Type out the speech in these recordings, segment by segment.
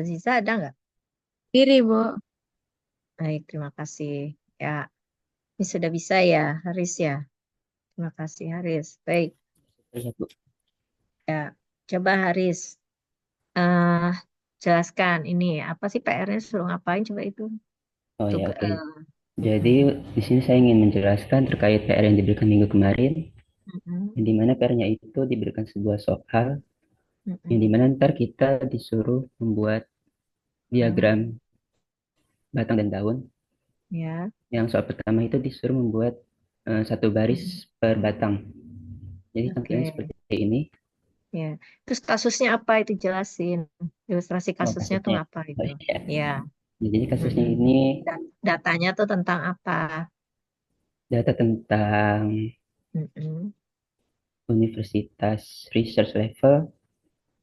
Aziza ada nggak? Diri, Bu. Baik, terima kasih. Ya, ini sudah bisa ya, Haris ya. Terima kasih, Haris. Baik, Iya, Bu. ya. Coba Haris, eh jelaskan ini apa sih PR-nya suruh ngapain coba itu? Oh ya, Tugas. oke. Jadi di sini saya ingin menjelaskan terkait PR yang diberikan minggu kemarin, yang dimana PR-nya itu diberikan sebuah soal, yang dimana ntar kita disuruh membuat diagram batang dan daun. Ya, Yang soal pertama itu disuruh membuat satu baris mm, per batang. Jadi tampilannya oke. seperti ini. Ya, terus kasusnya apa itu jelasin. Ilustrasi Oh, kasusnya tuh kasusnya. apa Oh itu? iya. Ya, Jadi kasusnya mm-mm. ini Datanya tuh tentang apa? data tentang Mm-mm. universitas research level,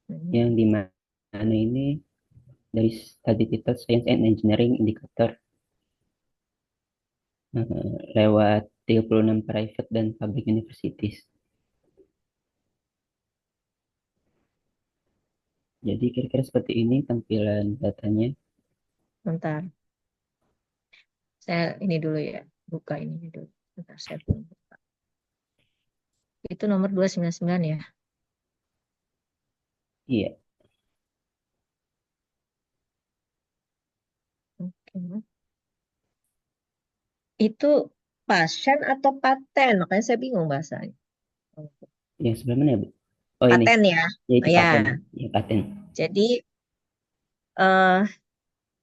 Mm. yang dimana ini dari study title Science and Engineering Indicator, lewat 36 private dan public universities. Jadi kira-kira seperti ini tampilan datanya. Bentar, saya ini dulu ya, buka ini dulu. Bentar, saya belum buka. Itu nomor 299 ya. Iya, Oke. Itu pasien atau paten? Makanya saya bingung bahasanya. yang sebelah mana ya, Bu? Oh ini, Paten ya. yaitu Ya, paten. Ya, paten. jadi eh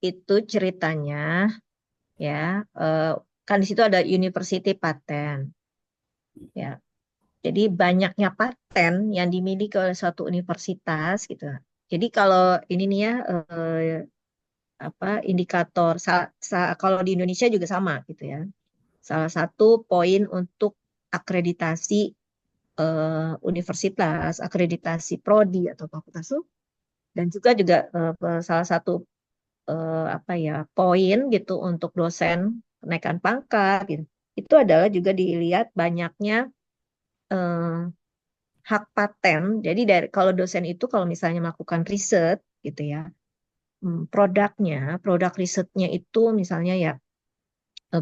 itu ceritanya ya, eh, kan di situ ada University Paten ya. Jadi banyaknya paten yang dimiliki oleh suatu universitas gitu. Jadi kalau ini nih ya, apa indikator kalau di Indonesia juga sama gitu ya. Salah satu poin untuk akreditasi universitas, akreditasi prodi atau fakultas itu, dan juga salah satu apa ya poin gitu untuk dosen kenaikan pangkat gitu. Itu adalah juga dilihat banyaknya eh, hak paten. Jadi dari kalau dosen itu kalau misalnya melakukan riset gitu ya, produknya, produk risetnya itu misalnya ya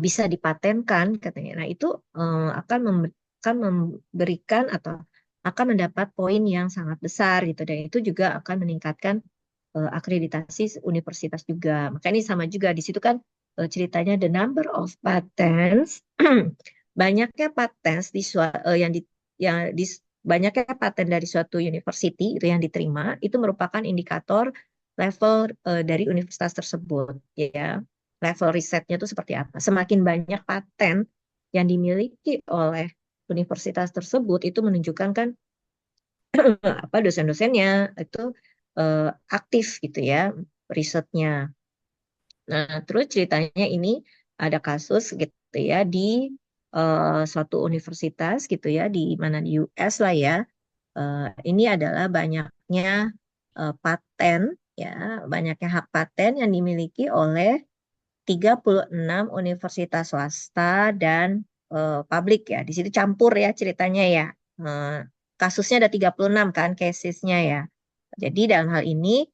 bisa dipatenkan katanya. Nah, itu akan memberikan atau akan mendapat poin yang sangat besar gitu dan itu juga akan meningkatkan akreditasi universitas juga. Makanya ini sama juga di situ kan ceritanya the number of patents banyaknya patents yang di banyaknya paten dari suatu university itu yang diterima itu merupakan indikator level dari universitas tersebut ya. Level risetnya itu seperti apa. Semakin banyak paten yang dimiliki oleh universitas tersebut itu menunjukkan kan apa dosen-dosennya itu eh, aktif gitu ya risetnya. Nah, terus ceritanya ini ada kasus gitu ya di suatu universitas gitu ya di mana di US lah ya. Eh, ini adalah banyaknya paten ya, banyaknya hak paten yang dimiliki oleh 36 universitas swasta dan publik ya. Di situ campur ya ceritanya ya. Eh, kasusnya ada 36 kan casesnya ya. Jadi dalam hal ini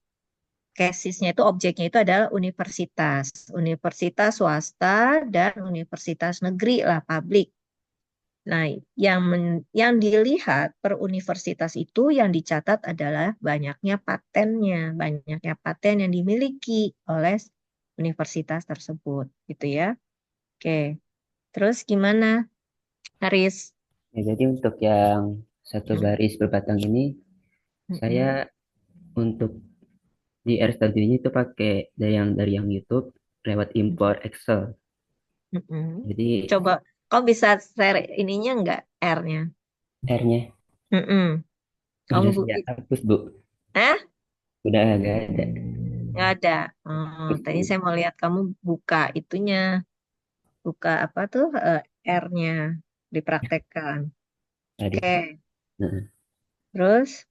casesnya itu objeknya itu adalah universitas, universitas swasta dan universitas negeri lah publik. Nah, yang dilihat per universitas itu yang dicatat adalah banyaknya patennya, banyaknya paten yang dimiliki oleh universitas tersebut, gitu ya. Oke, terus gimana, Haris? Ya, jadi untuk yang satu baris berbatang ini, saya Mm-mm, untuk di R Studio itu pakai dari yang YouTube lewat import Excel. mm-mm. Jadi Coba, kau bisa share ininya nggak R-nya? R-nya Mm-mm. Kamu udah saya hapus, Bu. eh? Udah agak ada. Nggak ada. Oh, Hapus, tadi Bu. saya mau lihat kamu buka itunya, buka apa tuh R-nya dipraktekkan. Tadi. Oke, Nah, terus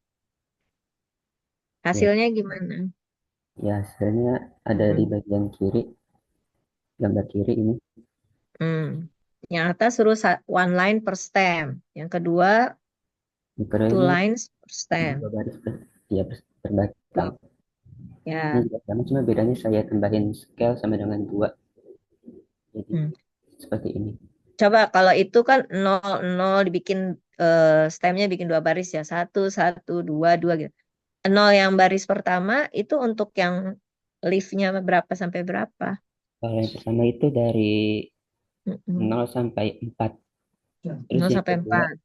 ya, hasilnya gimana? ya hasilnya ada di Hmm. bagian kiri, gambar kiri ini. Hmm. Yang atas suruh one line per stem. Yang kedua Mikro two ini lines per stem. dua baris per, ya, per batang. Dua. Ini Ya. juga sama, cuma bedanya saya tambahin scale sama dengan 2. Jadi Hmm. seperti ini. Coba kalau itu kan nol nol dibikin stemnya bikin dua baris ya. Satu, satu, dua, dua gitu. Nol yang baris pertama itu untuk yang liftnya berapa sampai berapa? Kalau yang pertama itu dari Mm-mm. 0 sampai 4. Terus Nol yang sampai kedua 4.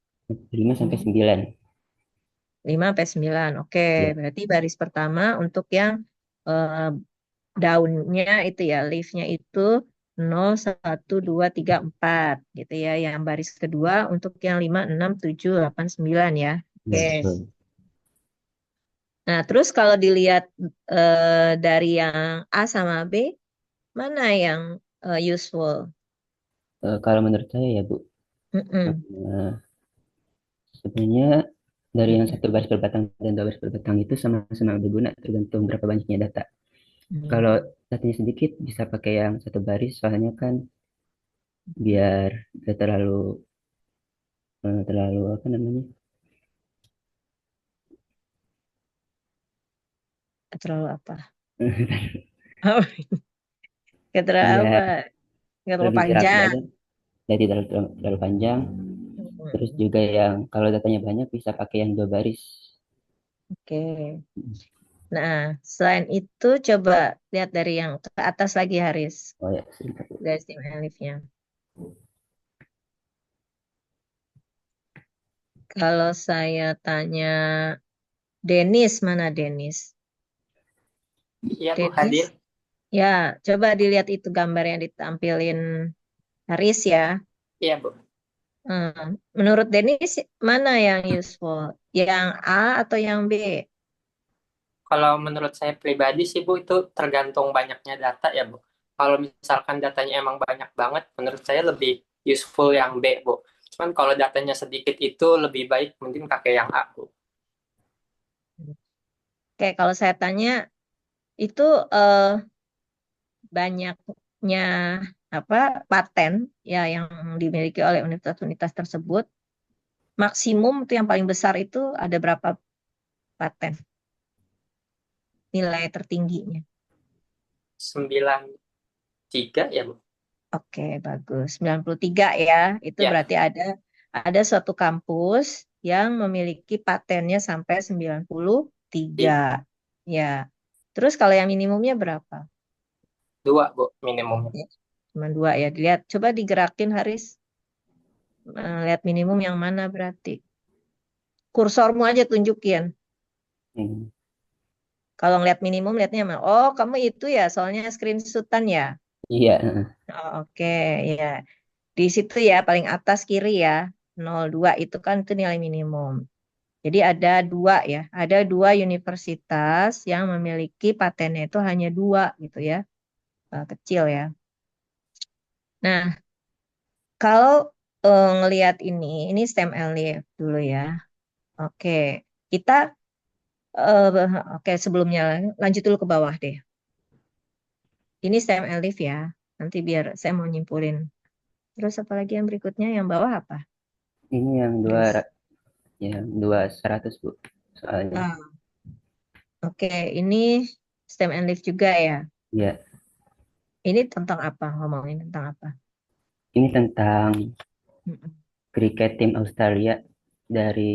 5 sampai 9. 5 sampai 9. Oke, Ya, berarti baris pertama untuk yang eh, daunnya itu ya, leafnya itu 0, 1, 2, 3, 4 gitu ya. Yang baris kedua untuk yang 5, 6, 7, 8, 9 ya. Oke. ya betul. Nah, terus kalau dilihat dari yang A sama B, mana yang useful? Kalau menurut saya ya Bu, Mm-mm. eh, sebenarnya dari yang Mm-mm. satu baris berbatang dan dua baris berbatang itu sama-sama berguna tergantung berapa banyaknya data. Mm. Kalau datanya sedikit bisa pakai yang satu baris, soalnya kan biar tidak terlalu apa namanya, Terlalu apa? Gak terlalu apa? biar Gak terlalu lebih rapi panjang. aja, jadi tidak terlalu panjang. Terus Mm-mm. juga yang kalau datanya banyak bisa pakai yang dua baris. Oke. Nah, selain itu coba lihat dari yang ke atas lagi Haris. Oh ya, sebentar. Dari tim Elifnya. Kalau saya tanya Denis, mana Denis? Iya Bu, Denis, hadir. ya coba dilihat itu gambar yang ditampilin Haris ya. Iya Bu. Menurut Denis, mana yang useful? Yang A atau yang B? Kalau menurut saya pribadi sih Bu, itu tergantung banyaknya data ya Bu. Kalau misalkan datanya emang banyak banget, menurut saya lebih useful yang B Bu. Cuman kalau datanya sedikit itu lebih baik mungkin pakai yang A Bu. Oke, kalau saya tanya itu eh, banyaknya apa paten ya yang dimiliki oleh universitas-universitas tersebut maksimum itu yang paling besar itu ada berapa paten nilai tertingginya. 93 ya Bu. Oke, bagus. 93 ya. Itu Ya, berarti ada suatu kampus yang memiliki patennya sampai 93. di Ya. Terus kalau yang minimumnya berapa? 2 Bu minimumnya. Ya, cuma dua ya. Dilihat, coba digerakin Haris. Lihat minimum yang mana berarti. Kursormu aja tunjukin. Hmm. Kalau ngeliat minimum, lihatnya mana? Oh, kamu itu ya, soalnya screenshotan ya. Iya, Oh, oke, ya. Di situ ya, paling atas kiri ya. 02 itu kan itu nilai minimum. Jadi ada dua ya, ada dua universitas yang memiliki patennya itu hanya dua gitu ya, kecil ya. Nah, kalau ngelihat ini STEM Elif dulu ya. Oke, kita oke sebelumnya lanjut dulu ke bawah deh. Ini STEM Elif ya. Nanti biar saya mau nyimpulin. Terus apa lagi yang berikutnya? Yang bawah apa? ini Haris. yang dua 100 Bu. Soalnya, Ah, oke, ini STEM and Life juga ya. ya, Ini tentang apa? Ngomongin tentang apa? ini tentang Mm-mm. kriket tim Australia dari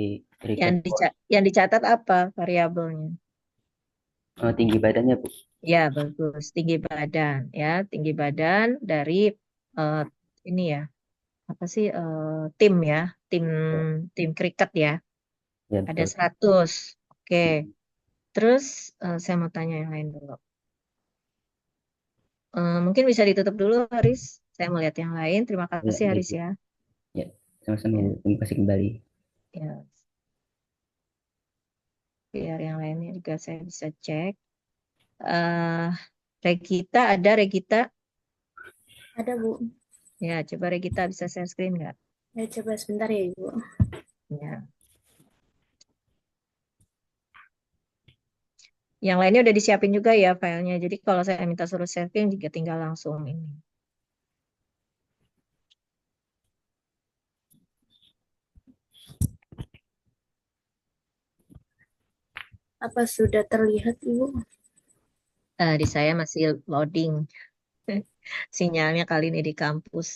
Yang kriket ball. yang dicatat apa variabelnya? Oh, tinggi badannya Bu. Ya, bagus. Tinggi badan ya, tinggi badan dari eh, ini ya. Apa sih tim ya? Tim Ya, tim kriket ya. ya Ada betul. 100. Oke. Terus saya mau tanya yang lain dulu. Mungkin bisa ditutup dulu, Haris. Saya mau lihat yang lain. Terima Ya, kasih, baik Haris Bu. ya. Ya, sama-sama Bu. Ya, Terima kasih kembali. ya. Biar yang lainnya juga saya bisa cek. eh Regita, ada Regita? Ada, Bu. Ya, coba Regita bisa share screen nggak? Ya, coba sebentar ya, Ibu. Ya. Yang lainnya udah disiapin juga ya filenya. Jadi kalau saya minta suruh sharing juga tinggal langsung ini. Apa sudah terlihat, Ibu? Di saya masih loading. Sinyalnya kali ini di kampus.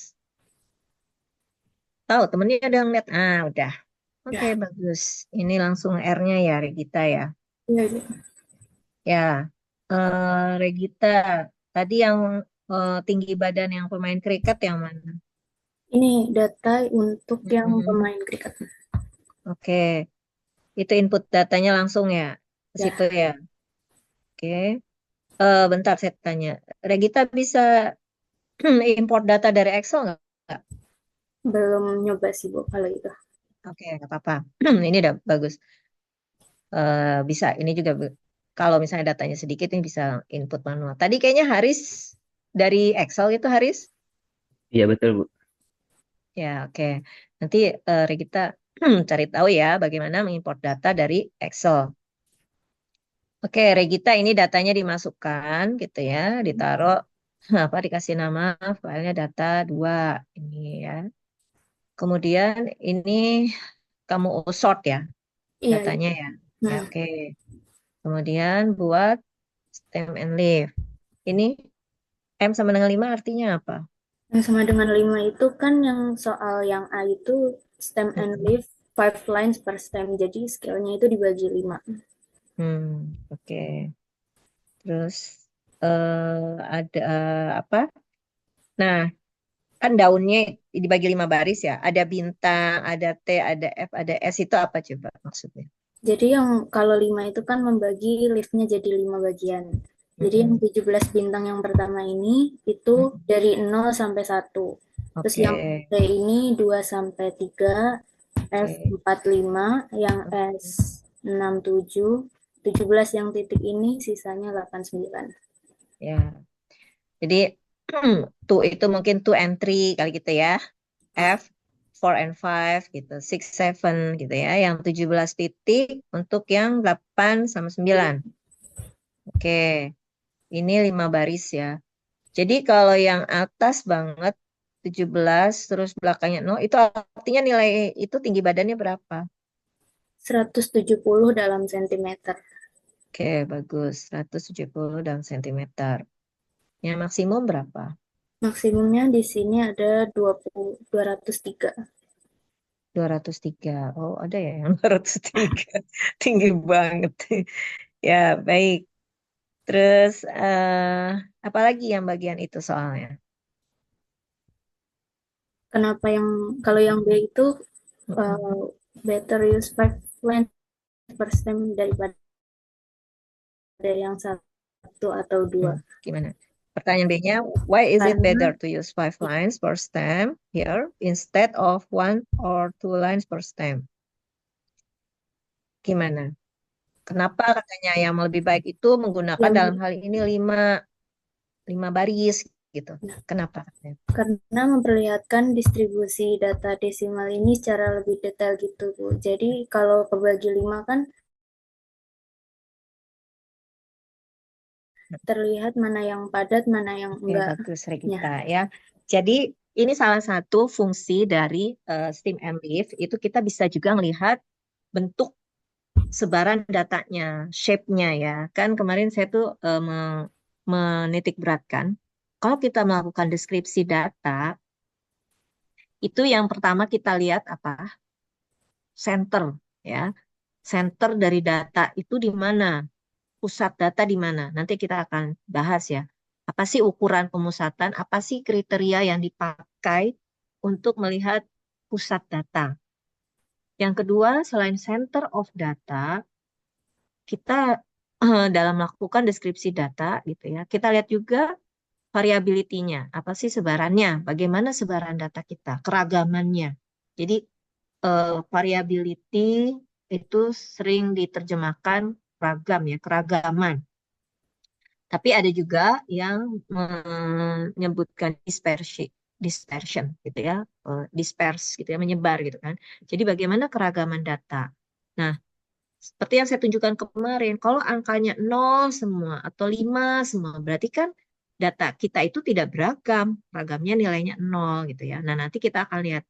Tahu temennya udah ngeliat. Udah. Oke, Ya, bagus. Ini langsung R-nya ya, Regita ya. iya, Bu. Ya, Regita. Tadi yang tinggi badan yang pemain kriket yang mana? Ini data untuk yang Mm-mm. pemain kriket. Oke, itu input datanya langsung ya ke situ Ya, ya. Oke, bentar saya tanya. Regita bisa import data dari Excel nggak? Nggak? belum nyoba sih, Bu, kalau itu. Oke, nggak apa-apa. Ini udah bagus. Bisa, ini juga kalau misalnya datanya sedikit ini bisa input manual. Tadi kayaknya Haris dari Excel itu Haris? Iya betul Bu. Ya, oke. Nanti Regita cari tahu ya bagaimana mengimport data dari Excel. Oke, Regita ini datanya dimasukkan gitu ya, ditaruh apa dikasih nama filenya data 2 ini ya. Kemudian ini kamu sort ya Iya, iya. datanya ya. Ya, Hmm. oke. Kemudian buat stem and leaf. Ini M sama dengan 5 artinya apa? Yang sama dengan 5 itu kan yang soal yang A itu stem and Mm-mm. leaf 5 lines per stem. Jadi scale-nya itu dibagi 5. Oke. Terus ada apa? Nah, kan daunnya dibagi 5 baris ya. Ada bintang, ada T, ada F, ada S itu apa coba maksudnya? Jadi yang kalau 5 itu kan membagi leaf-nya jadi 5 bagian. Jadi yang Mm-mm. 17 bintang yang pertama ini itu Mm-mm. dari 0 sampai 1. Terus Oke, yang T ini 2 sampai 3, F oke. 4 5, yang S 6 7, 17 yang titik ini sisanya 8 9. Ya, jadi two itu mungkin two and three kali gitu ya. F, four and five gitu. Six, seven gitu ya. Yang 17 titik untuk yang 8 sama 9. Oke, ini 5 baris ya. Jadi kalau yang atas banget 17 terus belakangnya 0 itu artinya nilai itu tinggi badannya berapa? 170 dalam sentimeter. Oke, bagus. 170 dalam sentimeter. Yang maksimum berapa? Maksimumnya di sini ada 20, 203. 203. Oh, ada ya yang 203. Tinggi banget. Ya, baik. Terus apa lagi yang bagian itu soalnya? Kenapa yang kalau yang B itu Mm-mm. better use 5 lines per stem daripada yang satu atau dua? Gimana? Pertanyaan B-nya, why is it Karena better to use 5 lines per stem here instead of 1 or 2 lines per stem? Gimana? Kenapa katanya yang lebih baik itu menggunakan dalam yang hal ini lima baris gitu. Kenapa katanya? karena memperlihatkan distribusi data desimal ini secara lebih detail gitu, Bu. Jadi kalau kebagi 5 kan terlihat mana yang padat, mana yang Oke, enggak. bagus Ya, Regita ya. Jadi ini salah satu fungsi dari Steam and Leaf itu kita bisa juga melihat bentuk sebaran datanya, shape-nya ya. Kan kemarin saya tuh menitik beratkan kalau kita melakukan deskripsi data itu yang pertama kita lihat apa? Center ya. Center dari data itu di mana? Pusat data di mana? Nanti kita akan bahas ya. Apa sih ukuran pemusatan? Apa sih kriteria yang dipakai untuk melihat pusat data? Yang kedua, selain center of data, kita dalam melakukan deskripsi data gitu ya, kita lihat juga variability-nya. Apa sih sebarannya? Bagaimana sebaran data kita? Keragamannya. Jadi variability itu sering diterjemahkan ragam ya, keragaman. Tapi ada juga yang menyebutkan dispersion gitu ya, disperse gitu ya, menyebar gitu kan. Jadi bagaimana keragaman data? Nah, seperti yang saya tunjukkan kemarin, kalau angkanya 0 semua atau 5 semua, berarti kan data kita itu tidak beragam, ragamnya nilainya 0 gitu ya. Nah, nanti kita akan lihat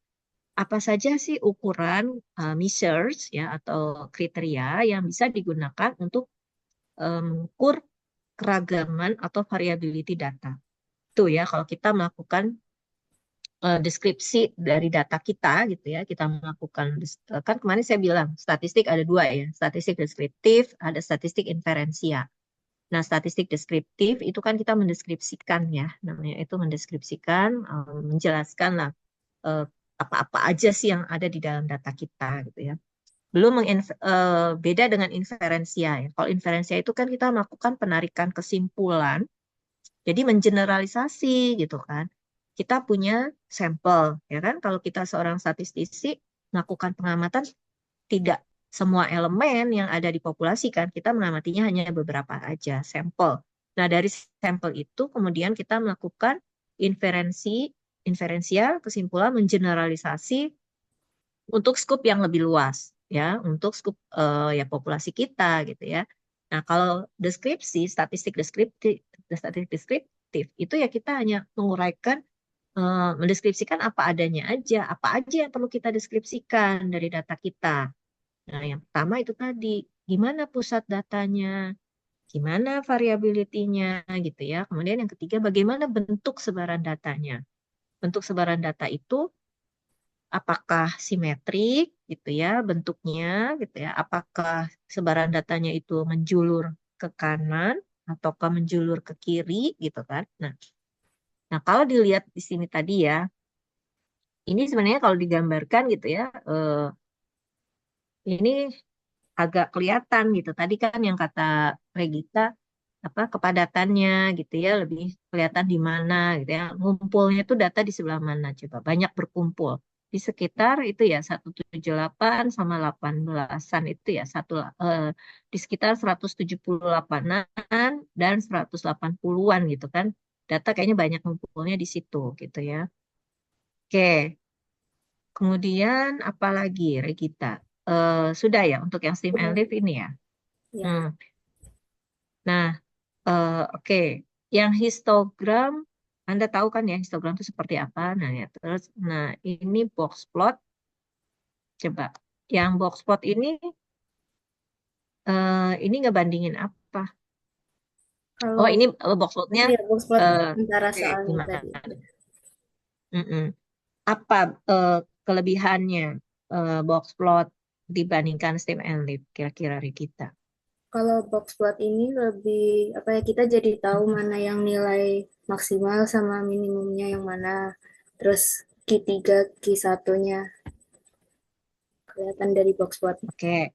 apa saja sih ukuran measures ya atau kriteria yang bisa digunakan untuk mengukur keragaman atau variability data. Itu ya kalau kita melakukan deskripsi dari data kita gitu ya, kita melakukan kan kemarin saya bilang statistik ada dua ya, statistik deskriptif, ada statistik inferensial. Nah, statistik deskriptif itu kan kita mendeskripsikan ya, namanya itu mendeskripsikan, menjelaskan lah apa-apa aja sih yang ada di dalam data kita gitu ya. Belum beda dengan inferensia ya. Kalau inferensia itu kan kita melakukan penarikan kesimpulan, jadi mengeneralisasi gitu kan. Kita punya sampel ya kan. Kalau kita seorang statistisi melakukan pengamatan tidak semua elemen yang ada di populasi kan, kita mengamatinya hanya beberapa aja sampel. Nah, dari sampel itu kemudian kita melakukan inferensial kesimpulan mengeneralisasi untuk skup yang lebih luas ya, untuk skup ya populasi kita gitu ya. Nah, kalau deskripsi, statistik deskriptif itu ya kita hanya menguraikan mendeskripsikan apa adanya aja, apa aja yang perlu kita deskripsikan dari data kita. Nah, yang pertama itu tadi, gimana pusat datanya, gimana variability-nya gitu ya. Kemudian yang ketiga, bagaimana bentuk sebaran datanya. Bentuk sebaran data itu apakah simetrik gitu ya bentuknya gitu ya. Apakah sebaran datanya itu menjulur ke kanan ataukah menjulur ke kiri gitu kan. Nah, kalau dilihat di sini tadi ya, ini sebenarnya kalau digambarkan gitu ya, ini agak kelihatan gitu. Tadi kan yang kata Regita apa kepadatannya gitu ya lebih kelihatan di mana gitu ya. Ngumpulnya itu data di sebelah mana coba. Banyak berkumpul di sekitar itu ya 178 sama 18-an itu ya di sekitar 178-an dan 180-an gitu kan. Data kayaknya banyak ngumpulnya di situ gitu ya. Oke, kemudian apa lagi Regita? Sudah ya untuk yang STEAM and Live ini ya. Ya. Hmm. Nah, oke. Yang histogram, Anda tahu kan ya histogram itu seperti apa? Nah, ya terus, nah ini box plot. Coba, yang box plot ini ngebandingin apa? Oh, Kalau ini box plotnya ya box plot eh, antara oke, soalnya gimana? tadi. Mm-mm. Apa kelebihannya box plot dibandingkan STEAM and Live kira-kira kita? Kalau box plot ini lebih apa ya kita jadi tahu mana yang nilai maksimal sama minimumnya yang mana. Terus Q3, Q1-nya kelihatan dari box plot. Oke,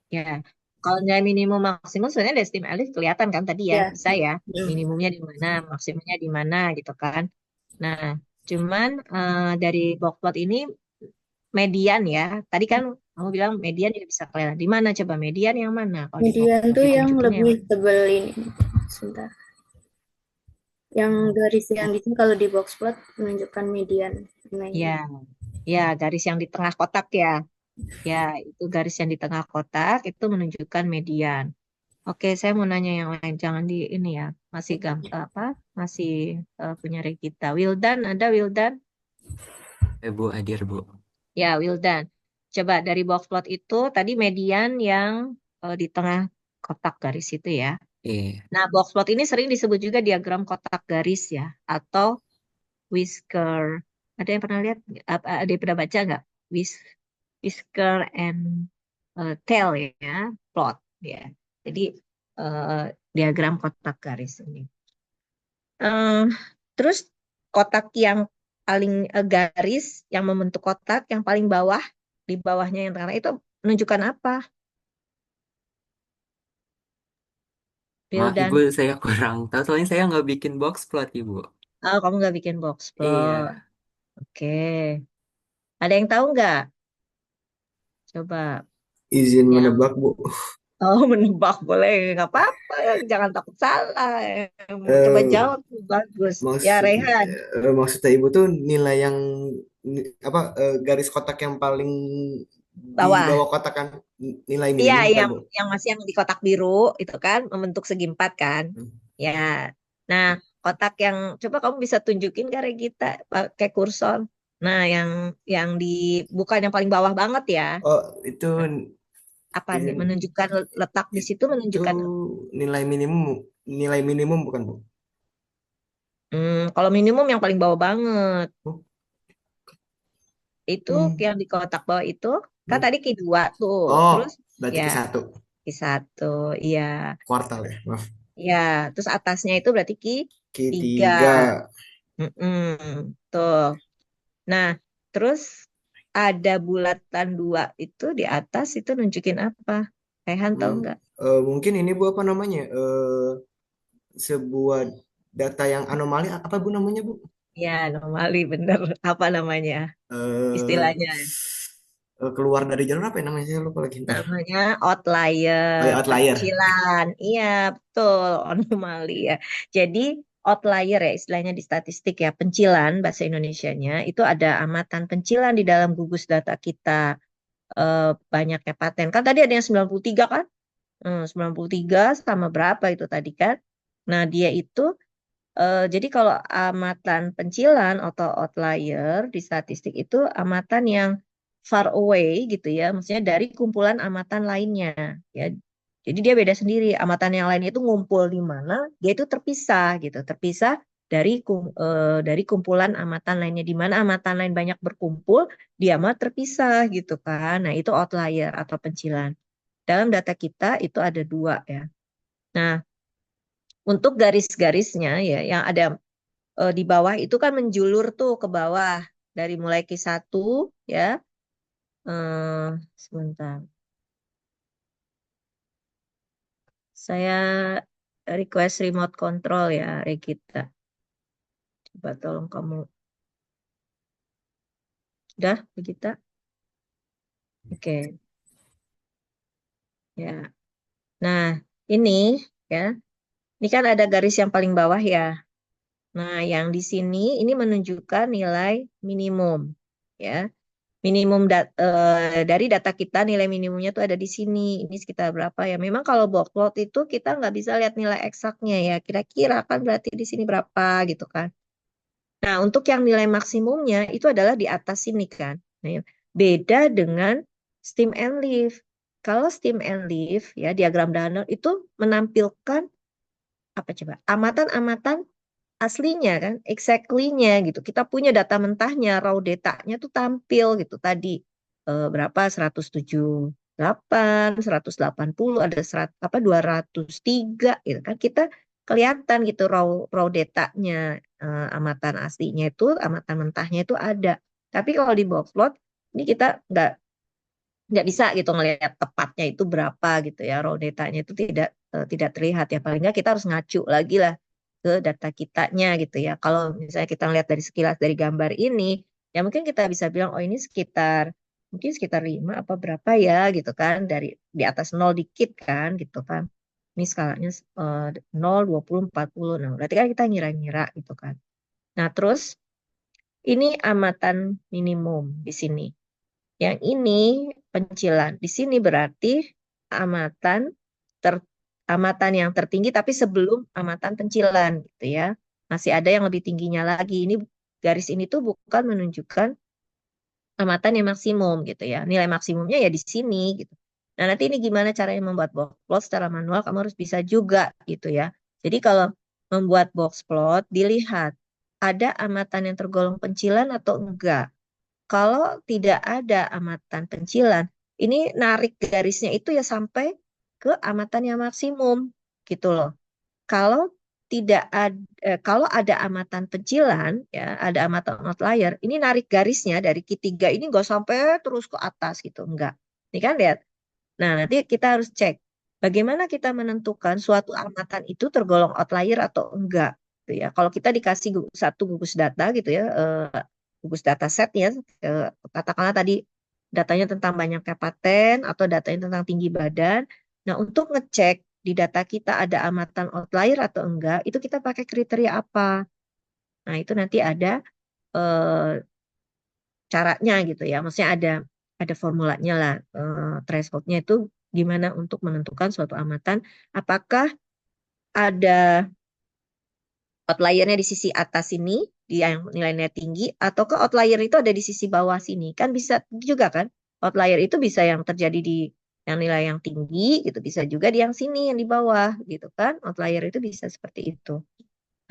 ya. Kalau nilai minimum maksimum sebenarnya dari STEAM and Live kelihatan kan tadi ya, Ya. bisa ya. Minimumnya di mana, maksimumnya di mana gitu kan. Nah, cuman dari box plot ini median ya. Tadi kan kamu bilang median ini bisa kelihatan. Di mana coba median yang mana? Kalau di box Median plot tuh yang ditunjukinnya yang lebih mana? tebal ini. Sebentar. Yang garis yang di sini kalau di box plot menunjukkan median. Nah, ini. Ya, ya garis yang di tengah kotak ya. Ya, itu garis yang di tengah kotak itu menunjukkan median. Oke, saya mau nanya yang lain. Jangan di ini ya. Masih gampang apa? Masih punya Regita. Wildan, ada Wildan? Bu hadir Bu. Ya, Wildan. Coba dari box plot itu tadi median yang di tengah kotak garis itu ya. Iya. Nah, box plot ini sering disebut juga diagram kotak garis ya, atau whisker. Ada yang pernah lihat? Ada yang pernah baca nggak? Whisker and tail ya, plot ya. Jadi eh, diagram kotak garis ini. Eh, terus kotak yang paling garis yang membentuk kotak yang paling bawah di bawahnya yang tengah itu menunjukkan apa? Bill Maaf Ibu, dan saya kurang tahu soalnya saya nggak bikin box plot Ibu. oh kamu nggak bikin box plot. Iya. Oke. Ada yang tahu nggak? Coba Izin yang menebak, Bu. oh menebak boleh nggak apa-apa jangan takut salah. Coba Eh, jawab bagus. Ya maksud Rehan. maksudnya Ibu tuh nilai yang apa garis kotak yang paling di Bawah. bawah kotak kan nilai Iya, minimum kan, yang Bu? masih yang di kotak biru itu kan membentuk segi empat kan. Hmm. Ya. Nah, kotak yang coba kamu bisa tunjukin ke Regita pakai kursor. Nah, yang di bukan yang paling bawah banget ya. Oh, itu Apa nih? Ini Menunjukkan letak di situ itu menunjukkan. nilai minimum bukan Bu? Kalau minimum yang paling bawah banget. Oh, Itu hmm, yang di kotak bawah itu kan hmm. tadi Q2 tuh. Oh, Terus berarti ya Q1 Q1, iya. kuartal ya, maaf. Ya, terus atasnya itu berarti Q3. Q3. Tuh. Nah, terus ada bulatan 2 itu di atas itu nunjukin apa? Rehan tahu Hmm, nggak? mungkin ini Bu apa namanya? Sebuah data yang anomali apa Bu namanya Bu? Ya, anomali bener. Apa namanya? Eh, Istilahnya. keluar dari jalur apa ya namanya? Saya lupa lagi ntar. Namanya Oh ya, outlier, outlier. pencilan. Iya, betul, anomali ya. Jadi outlier ya istilahnya di statistik ya, pencilan bahasa Indonesianya itu ada amatan pencilan di dalam gugus data kita. Banyaknya paten. Kan tadi ada yang 93 kan? 93 sama berapa itu tadi kan? Nah, dia itu jadi kalau amatan pencilan atau outlier di statistik itu amatan yang far away gitu ya, maksudnya dari kumpulan amatan lainnya ya. Jadi dia beda sendiri. Amatan yang lain itu ngumpul di mana, dia itu terpisah gitu, terpisah dari kumpulan amatan lainnya di mana amatan lain banyak berkumpul, dia mah terpisah gitu kan. Nah, itu outlier atau pencilan. Dalam data kita itu ada dua ya. Nah, untuk garis-garisnya ya yang ada di bawah itu kan menjulur tuh ke bawah dari mulai Q1 ya. Sebentar. Saya request remote control ya, Regita. Coba tolong kamu. Udah, Regita? Oke, ya. Nah, ini ya. Ini kan ada garis yang paling bawah ya. Nah, yang di sini ini menunjukkan nilai minimum ya. Dari data kita nilai minimumnya tuh ada di sini. Ini sekitar berapa ya? Memang kalau box plot itu kita nggak bisa lihat nilai eksaknya ya. Kira-kira kan berarti di sini berapa gitu kan. Nah, untuk yang nilai maksimumnya itu adalah di atas sini kan. Nah, beda dengan stem and leaf. Kalau stem and leaf ya diagram Danner itu menampilkan apa coba? Amatan-amatan aslinya kan, exactly-nya gitu. Kita punya data mentahnya, raw datanya tuh tampil gitu tadi. Berapa? 178, 180, ada 203 gitu kan. Kita kelihatan gitu raw datanya, amatan aslinya itu, amatan mentahnya itu ada. Tapi kalau di box plot ini kita nggak bisa gitu ngelihat tepatnya itu berapa gitu ya, raw datanya itu tidak terlihat ya, paling nggak kita harus ngacu lagi lah ke data kitanya gitu ya. Kalau misalnya kita lihat dari sekilas dari gambar ini ya mungkin kita bisa bilang oh ini mungkin sekitar 5 apa berapa ya gitu kan, dari di atas nol dikit kan gitu kan. Ini skalanya 0, 20, 40. Nah, berarti kan kita ngira-ngira gitu kan. Nah, terus ini amatan minimum di sini. Yang ini pencilan. Di sini berarti amatan ter, amatan yang tertinggi tapi sebelum amatan pencilan gitu ya. Masih ada yang lebih tingginya lagi. Ini garis ini tuh bukan menunjukkan amatan yang maksimum gitu ya. Nilai maksimumnya ya di sini gitu. Nah, nanti ini gimana caranya membuat box plot secara manual, kamu harus bisa juga gitu ya. Jadi kalau membuat box plot dilihat ada amatan yang tergolong pencilan atau enggak. Kalau tidak ada amatan pencilan, ini narik garisnya itu ya sampai ke amatan yang maksimum gitu loh. Kalau tidak ada, kalau ada amatan pencilan, ya ada amatan outlier, ini narik garisnya dari Q3 ini nggak sampai terus ke atas gitu, enggak. Ini kan lihat. Nah, nanti kita harus cek bagaimana kita menentukan suatu amatan itu tergolong outlier atau enggak. Gitu ya. Kalau kita dikasih satu gugus data gitu ya, gugus data set ya, katakanlah tadi datanya tentang banyaknya paten atau datanya tentang tinggi badan. Nah, untuk ngecek di data kita ada amatan outlier atau enggak, itu kita pakai kriteria apa? Nah, itu nanti ada eh, caranya gitu ya. Maksudnya ada formulanya lah. Thresholdnya itu gimana untuk menentukan suatu amatan. Apakah ada outliernya di sisi atas sini, di yang nilainya tinggi, ataukah outlier itu ada di sisi bawah sini? Kan bisa juga kan? Outlier itu bisa yang terjadi di yang nilai yang tinggi gitu, bisa juga di yang sini yang di bawah gitu kan. Outlier itu bisa seperti itu.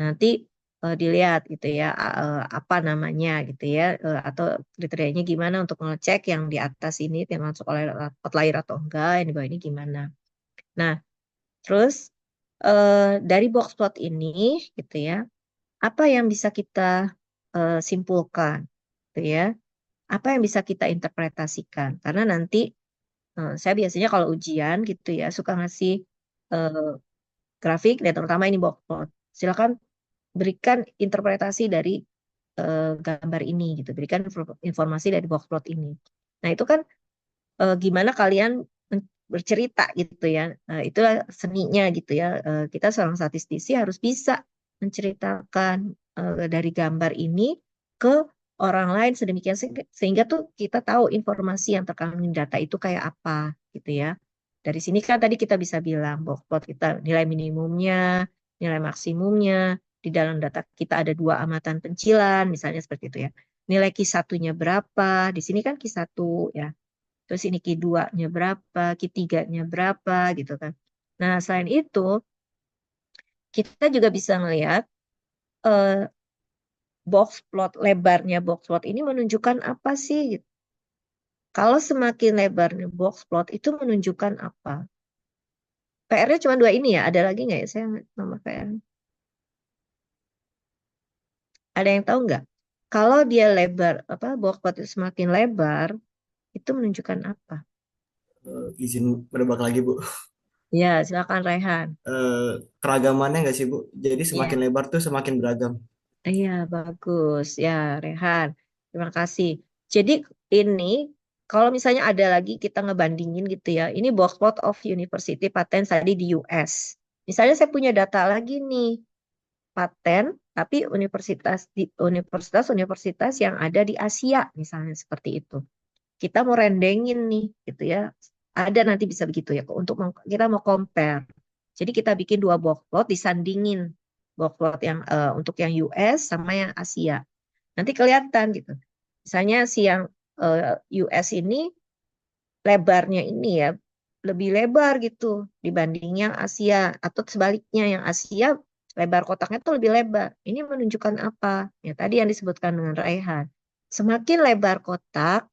Nanti dilihat gitu ya apa namanya gitu ya atau kriterianya gimana untuk ngecek yang di atas ini termasuk outlier atau enggak, yang di bawah ini gimana. Nah, terus dari box plot ini gitu ya, apa yang bisa kita simpulkan gitu ya? Apa yang bisa kita interpretasikan? Karena nanti saya biasanya kalau ujian gitu ya suka ngasih eh, grafik dan terutama ini box plot. Silakan berikan interpretasi dari gambar ini gitu, berikan informasi dari box plot ini. Nah, itu kan gimana kalian bercerita gitu ya. Itulah seninya gitu ya. Kita seorang statistisi harus bisa menceritakan dari gambar ini ke orang lain sedemikian sehingga tuh kita tahu informasi yang terkandung di data itu kayak apa gitu ya. Dari sini kan tadi kita bisa bilang box plot kita nilai minimumnya, nilai maksimumnya, di dalam data kita ada dua amatan pencilan, misalnya seperti itu ya. Nilai Q1-nya berapa? Di sini kan Q1 ya. Terus ini Q2-nya berapa, Q3-nya berapa gitu kan. Nah, selain itu, kita juga bisa melihat eh, box plot, lebarnya box plot ini menunjukkan apa sih, gitu. Kalau semakin lebarnya box plot itu menunjukkan apa? PR-nya cuma dua ini ya, ada lagi nggak ya? Saya nomor PR. Ada yang tahu nggak? Kalau dia lebar, apa box plot itu semakin lebar, itu menunjukkan apa? Izin menebak lagi Bu. Ya, silakan Raihan. Eh, Keragamannya nggak sih Bu? Jadi Iya. semakin lebar tuh semakin beragam. Iya, bagus. Ya, Rehan. Terima kasih. Jadi ini kalau misalnya ada lagi kita ngebandingin gitu ya. Ini box plot of University Patent tadi di US. Misalnya saya punya data lagi nih, paten tapi universitas-universitas yang ada di Asia misalnya seperti itu. Kita mau rendengin nih gitu ya. Ada nanti bisa begitu ya untuk kita mau compare. Jadi kita bikin dua box plot disandingin box plot yang untuk yang US sama yang Asia. Nanti kelihatan gitu. Misalnya si yang US ini lebarnya ini ya lebih lebar gitu dibanding yang Asia atau sebaliknya yang Asia lebar kotaknya tuh lebih lebar. Ini menunjukkan apa? Ya tadi yang disebutkan dengan Raihan. Semakin lebar kotak,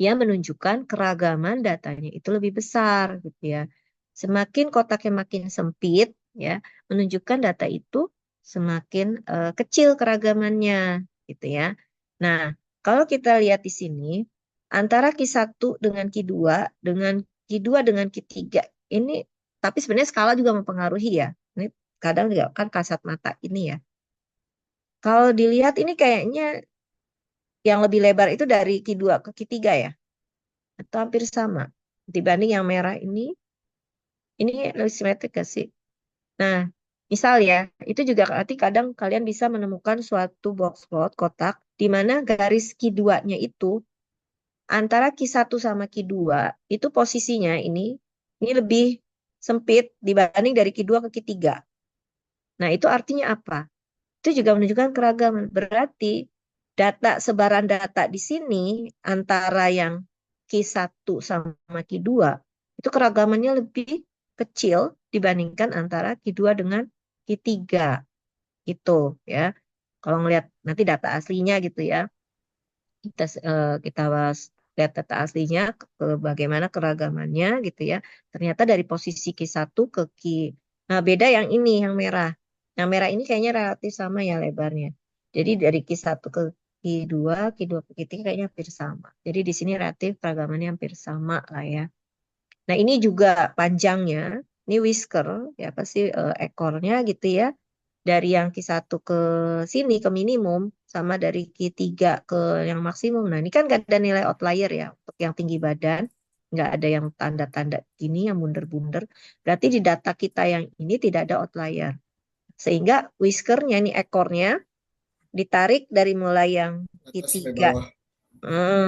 dia menunjukkan keragaman datanya itu lebih besar gitu ya. Semakin kotaknya makin sempit ya, menunjukkan data itu semakin kecil keragamannya gitu ya. Nah, kalau kita lihat di sini antara Q1 dengan Q2 dengan Q2 dengan Q3 ini tapi sebenarnya skala juga mempengaruhi ya. Ini kadang juga kan kasat mata ini ya. Kalau dilihat ini kayaknya yang lebih lebar itu dari Q2 ke Q3 ya atau hampir sama dibanding yang merah ini lebih simetrik gak sih? Nah, misal ya, itu juga nanti kadang kalian bisa menemukan suatu box plot kotak di mana garis Q2-nya itu antara Q1 sama Q2 itu posisinya ini lebih sempit dibanding dari Q2 ke Q3. Nah, itu artinya apa? Itu juga menunjukkan keragaman. Berarti sebaran data di sini antara yang Q1 sama Q2 itu keragamannya lebih kecil dibandingkan antara Q2 dengan Q3 itu ya. Kalau ngelihat nanti data aslinya gitu ya. Kita lihat data aslinya bagaimana keragamannya gitu ya. Ternyata dari posisi Q1 ke Nah, beda yang ini yang merah. Yang merah ini kayaknya relatif sama ya lebarnya. Jadi dari Q1 ke Q2, Q2 ke Q3 kayaknya hampir sama. Jadi di sini relatif keragamannya hampir sama lah ya. Nah, ini juga panjangnya. Ini whisker ya pasti ekornya gitu ya dari yang Q1 ke sini ke minimum sama dari Q3 ke yang maksimum. Nah, ini kan nggak ada nilai outlier ya untuk yang tinggi badan, nggak ada yang tanda-tanda gini yang bunder-bunder. Berarti di data kita yang ini tidak ada outlier. Sehingga whiskernya ini ekornya ditarik dari mulai yang Atas sampai Q3 bawah.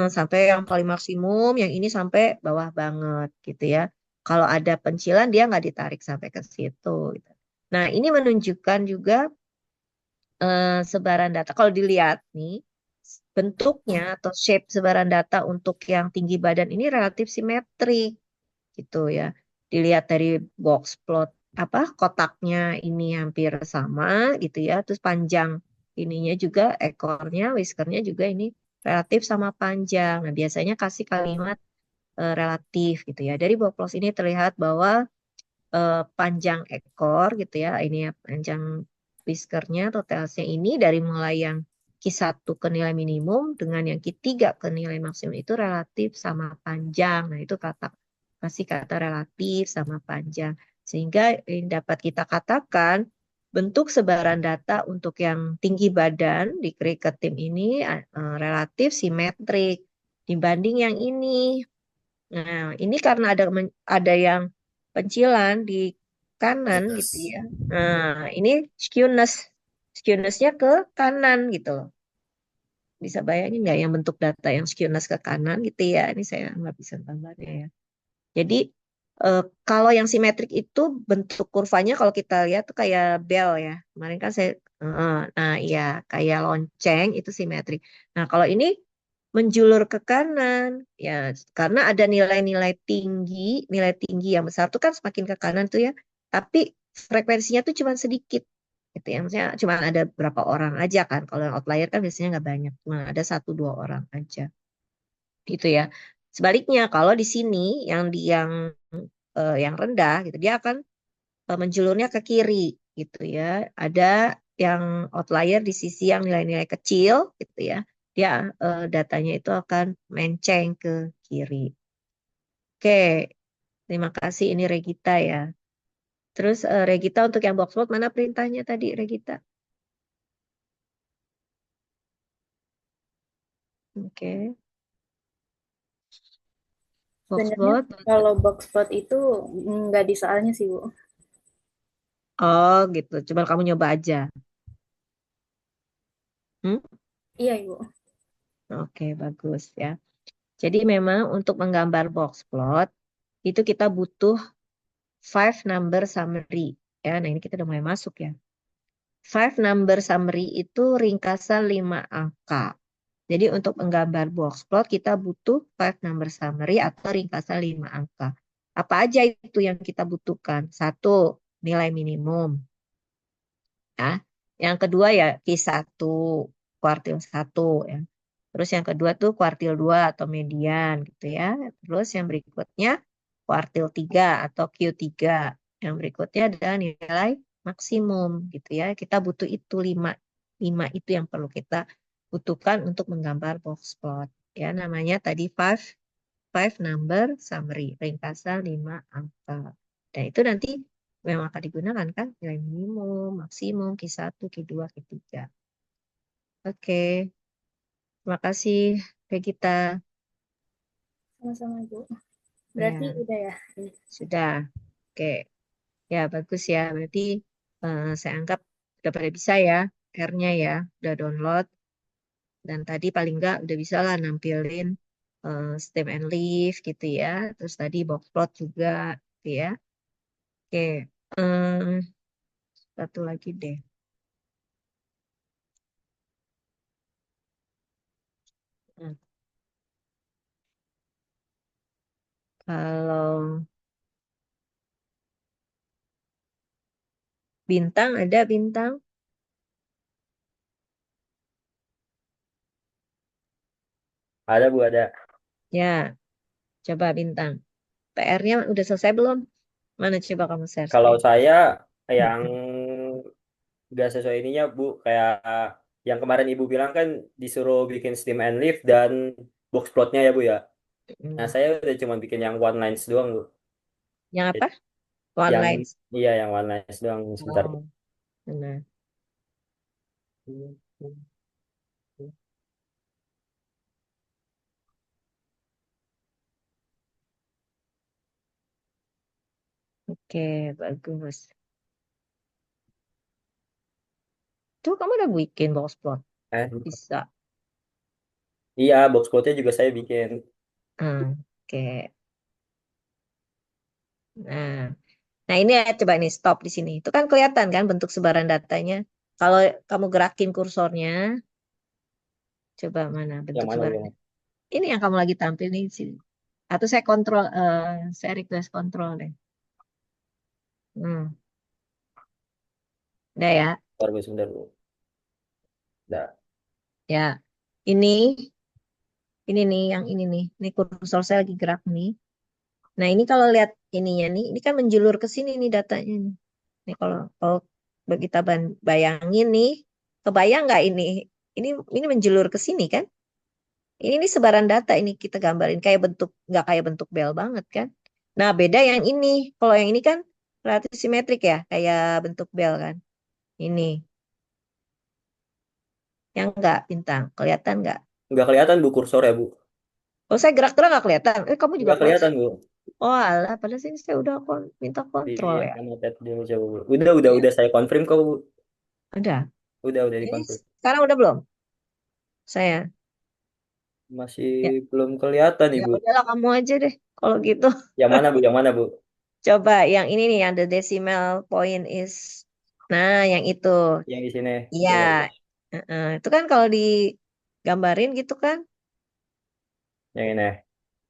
sampai yang paling maksimum, yang ini sampai bawah banget gitu ya. Kalau ada pencilan dia nggak ditarik sampai ke situ. Gitu. Nah, ini menunjukkan juga sebaran data. Kalau dilihat nih, bentuknya atau shape sebaran data untuk yang tinggi badan ini relatif simetrik gitu ya. Dilihat dari box plot apa kotaknya ini hampir sama gitu ya. Terus panjang ininya juga ekornya, whiskernya juga ini relatif sama panjang. Nah, biasanya kasih kalimat relatif gitu ya. Dari box plot ini terlihat bahwa panjang ekor gitu ya, ini ya panjang whiskernya atau tailsnya ini dari mulai yang Q1 ke nilai minimum dengan yang Q3 ke nilai maksimum itu relatif sama panjang. Nah, itu kasih kata relatif sama panjang. Sehingga ini dapat kita katakan bentuk sebaran data untuk yang tinggi badan di cricket team ini relatif simetrik dibanding yang ini. Nah, ini karena ada yang pencilan di kanan gitu Atas. ya. Nah, ini skewness. Skewness-nya ke kanan gitu loh. Bisa bayangin nggak yang bentuk data yang skewness ke kanan gitu ya. Ini saya nggak bisa gambarnya ya. Jadi kalau yang simetrik itu bentuk kurvanya kalau kita lihat tuh kayak bell ya. Kemarin kan nah iya kayak lonceng itu simetrik. Nah kalau ini menjulur ke kanan ya karena ada nilai tinggi yang besar tuh kan semakin ke kanan tuh ya. Tapi frekuensinya tuh cuma sedikit gitu ya. Maksudnya cuma ada berapa orang aja kan. Kalau yang outlier kan biasanya nggak banyak, cuma ada satu dua orang aja gitu ya. Sebaliknya kalau di sini yang rendah gitu dia akan menjulurnya ke kiri gitu ya. Ada yang outlier di sisi yang nilai-nilai kecil gitu ya. Dia datanya itu akan menceng ke kiri. Oke, terima kasih ini Regita ya. Terus Regita untuk yang box plot mana perintahnya tadi Regita? Oke, box Sebenarnya plot. kalau box plot itu nggak di soalnya sih, Bu. Oh gitu, coba kamu nyoba aja. Hmm? Iya, Ibu. Oke, bagus ya. Jadi memang untuk menggambar box plot itu kita butuh five number summary. Ya, nah ini kita udah mulai masuk ya. Five number summary itu ringkasan 5 angka. Jadi untuk menggambar box plot kita butuh five number summary atau ringkasan 5 angka. Apa aja itu yang kita butuhkan? Satu, nilai minimum. Ya. Yang kedua ya Q1, kuartil 1 ya. Terus yang kedua tuh kuartil 2 atau median gitu ya. Terus yang berikutnya kuartil 3 atau Q3. Yang berikutnya adalah nilai maksimum gitu ya. Kita butuh itu 5. 5 itu yang perlu kita butuhkan untuk menggambar box plot. Ya, namanya tadi five number summary, ringkasan 5 angka. Dan itu nanti memang akan digunakan kan nilai minimum, maksimum, Q1, Q2, Q3. Oke, terima kasih Regita. Sama-sama, Bu. Berarti Ya, udah ya? sudah. Oke, ya bagus ya. Berarti saya anggap udah pada bisa ya, R-nya ya, udah download. Dan tadi paling nggak udah bisa lah nampilin stem and leaf gitu ya. Terus tadi box plot juga gitu ya. Oke, satu lagi deh. Hmm, Kalau bintang ada bintang? Ada Bu, ada. Ya, coba bintang. PR-nya udah selesai belum? Mana coba kamu share Kalau screen. saya yang Mm-mm. nggak sesuai ininya Bu, kayak yang kemarin Ibu bilang kan disuruh bikin Steam and Leaf dan box plotnya ya Bu ya. Nah, saya udah cuma bikin yang one lines doang Bu. Yang apa? One Yang lines. iya yang one lines doang sebentar. Oh, benar. Oke, bagus. Tuh kamu udah bikin box plot. Eh, Bisa. iya box plotnya juga saya bikin. Oke. Nah, nah ini ya, coba nih stop di sini. Itu kan kelihatan kan bentuk sebaran datanya. Kalau kamu gerakin kursornya, coba mana Yang bentuk mana Bu? sebarannya. Ini yang kamu lagi tampil nih di sini. Atau saya request kontrol deh. Hmm, udah ya. Bentar, Bu, sebentar, Bu. Dah. Ya, ini nih, yang ini nih. Ini kursor saya lagi gerak nih. Nah, ini kalau lihat ininya nih, ini kan menjulur ke sini nih datanya nih. Nih kalau kita bayangin nih, kebayang nggak ini? Ini menjulur ke sini kan? Ini nih sebaran data ini kita gambarin kayak bentuk nggak kayak bentuk bel banget kan? Nah, beda yang ini. Kalau yang ini kan relatif simetrik ya, kayak bentuk bel kan. Ini yang nggak bintang, kelihatan nggak? Nggak kelihatan, Bu, kursor ya, Bu. Kalau saya gerak-gerak nggak kelihatan. Kamu juga Nggak kelihatan, Bu. Oh alah, padahal sini saya udah minta Di kontrol ya. annotate dulu coba, Bu. Udah saya confirm kok, Bu. Ada. Udah Ini dikonfirm. sekarang udah belum? Saya. Masih Ya, belum kelihatan, ya Ibu. udahlah kamu aja deh. Kalau gitu. Yang mana, Bu? Yang mana, Bu? Coba yang ini nih, yang the decimal point is. Nah, yang itu. Yang di sini. Iya. Coba, Bu. Itu kan kalau digambarin gitu kan. Yang ini.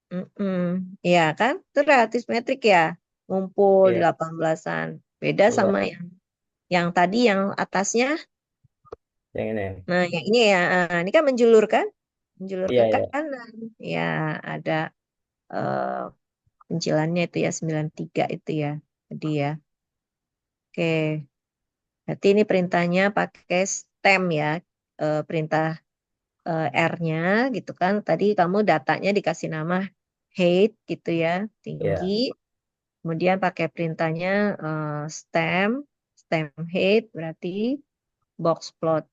Mm-mm. Iya kan? Itu relatif metrik ya. Ngumpul di Iya. 18-an. Beda sama Iya. yang tadi yang atasnya. Yang ini. Nah, yang ini ya. Ini kan menjulur kan? Menjulur ke Iya, iya. kanan. Ya, ada eh, pencilannya itu ya 93 itu ya. Jadi ya. Oke. Berarti ini perintahnya pakai stem ya. Perintah R-nya gitu kan. Tadi kamu datanya dikasih nama height gitu ya. Tinggi. Iya. Kemudian pakai perintahnya stem. Stem height berarti box plot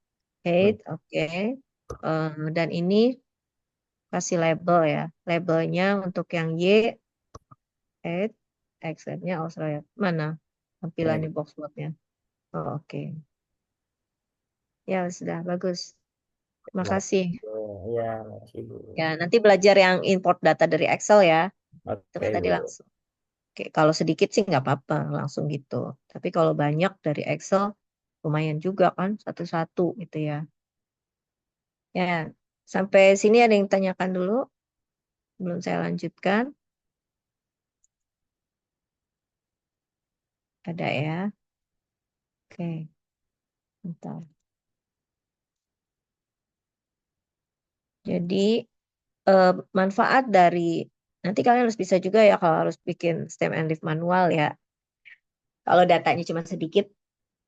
Hmm. height. Oke. Dan ini kasih label ya. Labelnya untuk yang Y, height, X-nya Australia. Mana Ini, tampilan di Bu. box plotnya? Oh, oke. Ya, sudah bagus. Terima kasih. Iya, makasih, Bu. Ya, nanti belajar yang import data dari Excel ya. Itu kan Oke, tadi Bu. langsung. Oke, kalau sedikit sih nggak apa-apa, langsung gitu. Tapi kalau banyak dari Excel, lumayan juga kan, satu-satu gitu ya. Ya, sampai sini ada yang tanyakan dulu, belum saya lanjutkan. Ada ya. Oke, bentar. Jadi, eh, manfaat dari, nanti kalian harus bisa juga ya kalau harus bikin stem and leaf manual ya. Kalau datanya cuma sedikit,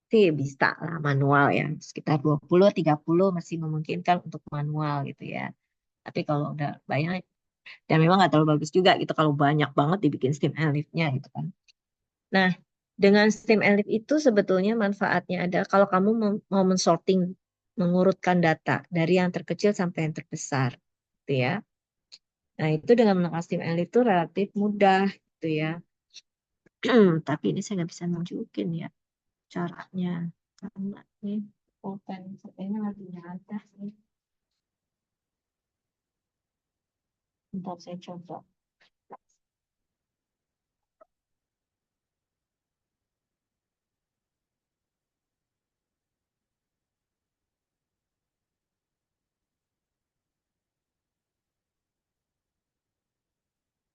sih bisa lah manual ya. Sekitar 20-30 masih memungkinkan untuk manual gitu ya. Tapi kalau udah banyak, dan memang nggak terlalu bagus juga gitu kalau banyak banget dibikin stem and leaf-nya gitu kan. Nah, dengan stem and leaf itu sebetulnya manfaatnya ada kalau kamu mau mensorting, mengurutkan data dari yang terkecil sampai yang terbesar gitu ya. Nah, itu dengan menggunakan stem and leaf itu relatif mudah gitu ya. Tapi ini saya nggak bisa nunjukin ya caranya. Karena ini pulpen sepertinya lagi nggak ada sih. Bentar saya coba.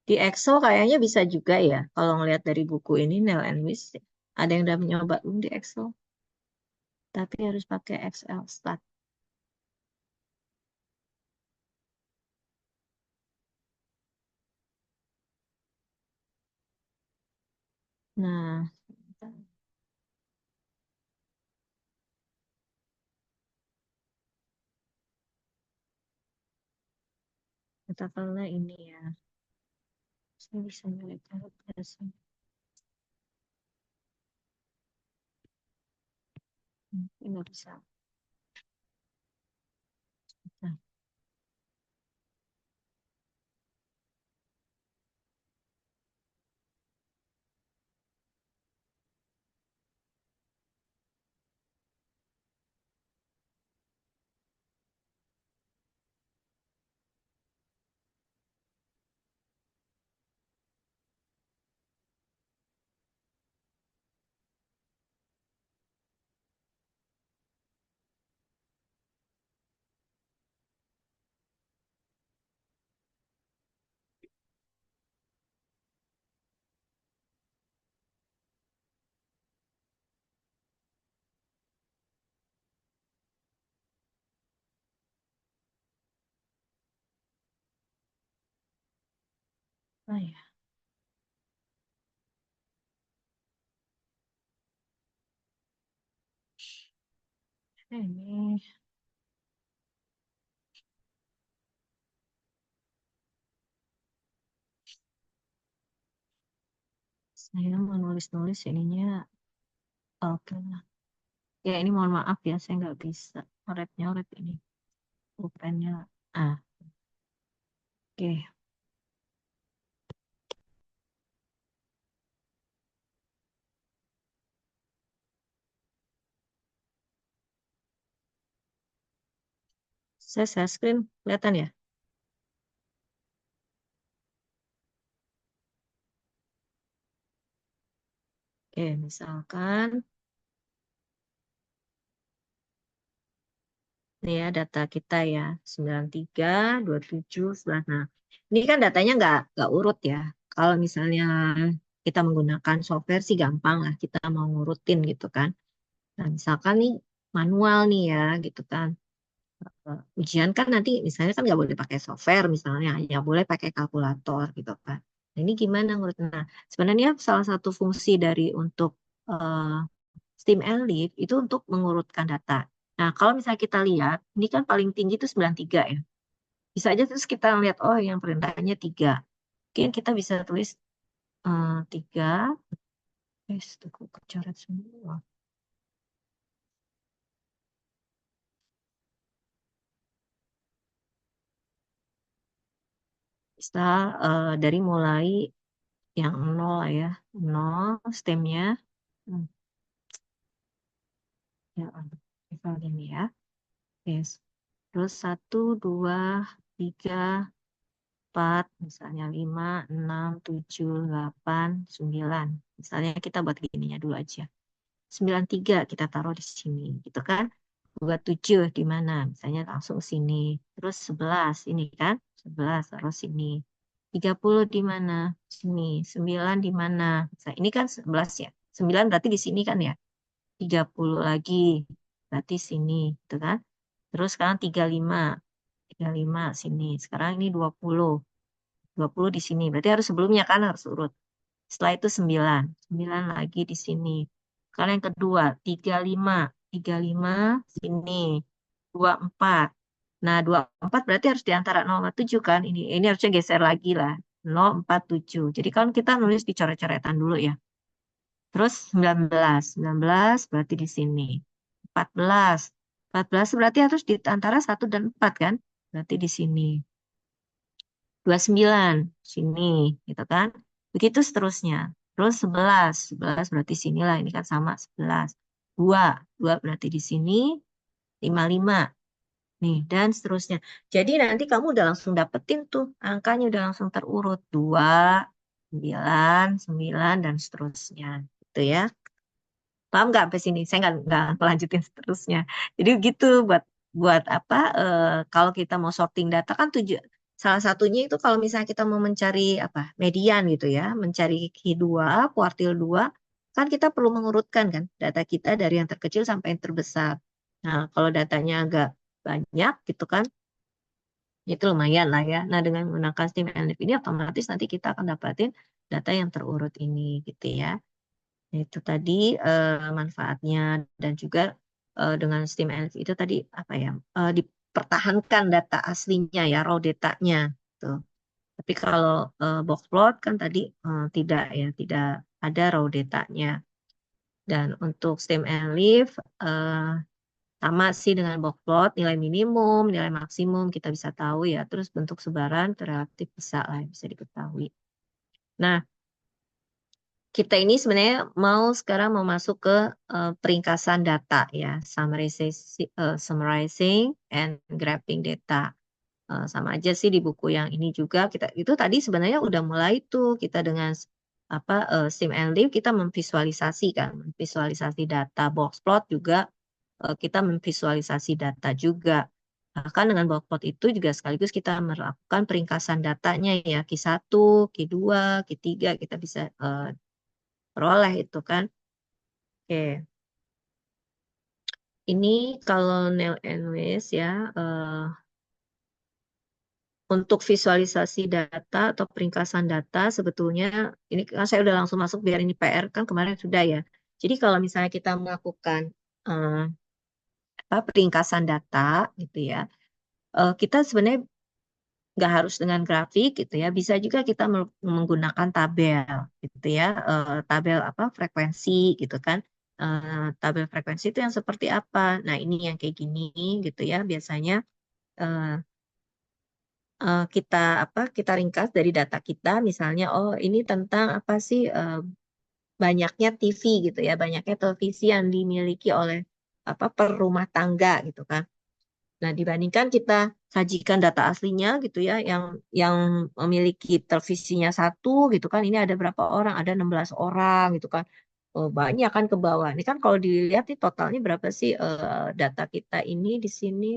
Di Excel kayaknya bisa juga ya. Kalau ngelihat dari buku ini, Neil and Wish, ada yang udah mencoba belum di Excel. Tapi harus pakai Excel stat. Nah, katakanlah ini ya. Saya bisa nyelip biasa. Ini nggak bisa. Nah, Oh ya. Ini saya mau nulis-nulis ininya. Oke lah. Ya ini mohon maaf ya, saya nggak bisa nyoret-nyoret ini. Pulpennya. Ah, oke. Saya share screen, kelihatan ya? Oke, misalkan ini ya data kita ya, 93, 27, 11. Nah, ini kan datanya nggak urut ya. Kalau misalnya kita menggunakan software sih gampang lah, kita mau ngurutin gitu kan. Nah, misalkan nih manual nih ya gitu kan. Ujian kan nanti misalnya kan nggak boleh pakai software misalnya, hanya boleh pakai kalkulator gitu kan. Nah, ini gimana ngurutin? Nah, sebenarnya salah satu fungsi dari untuk eh, Steam and Leaf itu untuk mengurutkan data. Nah, kalau misalnya kita lihat, ini kan paling tinggi itu 93 ya. Bisa aja terus kita lihat, oh yang perintahnya 3. Mungkin kita bisa tulis 3. Itu kecoret semua. Bisa dari mulai yang 0 lah ya. 0 stemnya. Hmm, ya, misalnya ini ya. Yes. Terus 1, 2, 3, 4, misalnya 5, 6, 7, 8, 9. Misalnya kita buat gininya dulu aja. 93 kita taruh di sini, gitu kan? 27 di mana? Misalnya langsung sini. Terus 11 ini kan? 11 taruh sini. 30 di mana? Sini. 9 di mana? Misalnya, ini kan 11 ya. 9 berarti di sini kan ya? 30 lagi. Berarti sini, gitu kan? Terus sekarang 35. 35 sini. Sekarang ini 20. 20 di sini. Berarti harus sebelumnya kan harus urut. Setelah itu 9. 9 lagi di sini. Kalau yang kedua 35. 35 sini. 24. Nah, 24 berarti harus di antara 0 sama 7 kan. Ini harusnya geser lagi lah. 0, 4, 7. Jadi kan kita nulis di coret-coretan dulu ya. Terus 19. 19 berarti di sini. 14. 14 berarti harus di antara 1 dan 4 kan. Berarti di sini. 29 sini gitu kan. Begitu seterusnya. Terus 11, 11 berarti sinilah ini kan sama 11. 2, 2 berarti di sini 55. Nih, dan seterusnya. Jadi nanti kamu udah langsung dapetin tuh angkanya udah langsung terurut 2, 9, 9 dan seterusnya. Gitu ya. Paham nggak sampai sini? Saya nggak melanjutin seterusnya. Jadi gitu buat buat apa? Kalau kita mau sorting data kan salah satunya itu kalau misalnya kita mau mencari apa median gitu ya, mencari Q2, kuartil 2, kan kita perlu mengurutkan kan data kita dari yang terkecil sampai yang terbesar. Nah, kalau datanya agak banyak gitu kan, itu lumayan lah ya. Nah, dengan menggunakan Steam and Leaf ini otomatis nanti kita akan dapatin data yang terurut ini gitu ya. Itu tadi manfaatnya dan juga dengan Steam Elf itu tadi apa ya dipertahankan data aslinya ya raw datanya tuh. Tapi kalau boxplot kan tadi tidak ya tidak ada raw datanya. Dan untuk Steam and Leaf sama sih dengan boxplot nilai minimum, nilai maksimum kita bisa tahu ya. Terus bentuk sebaran relatif bisa lah bisa diketahui. Nah, kita ini sebenarnya sekarang mau masuk ke peringkasan data ya, summarizing and graphing data. Sama aja sih di buku yang ini juga kita itu tadi sebenarnya udah mulai tuh kita dengan apa Sim and Live kita memvisualisasi data boxplot juga kita memvisualisasi data juga. Bahkan dengan boxplot itu juga sekaligus kita melakukan peringkasan datanya ya Q1, Q2, Q3 kita bisa peroleh itu kan. Oke. Ini kalau Neil and Weiss ya, untuk visualisasi data atau peringkasan data sebetulnya ini kan saya udah langsung masuk biar ini PR kan kemarin sudah ya. Jadi kalau misalnya kita melakukan eh, peringkasan data gitu ya, kita sebenarnya nggak harus dengan grafik gitu ya, bisa juga kita menggunakan tabel gitu ya, tabel apa frekuensi gitu kan. Tabel frekuensi itu yang seperti apa? Nah ini yang kayak gini gitu ya, biasanya eh, kita kita ringkas dari data kita, misalnya oh ini tentang apa sih banyaknya TV gitu ya, banyaknya televisi yang dimiliki oleh per rumah tangga gitu kan. Nah, dibandingkan kita sajikan data aslinya gitu ya, yang memiliki televisinya satu gitu kan, ini ada berapa orang? Ada 16 orang gitu kan. Oh, banyak kan ke bawah. Ini kan kalau dilihat nih totalnya berapa sih data kita ini di sini?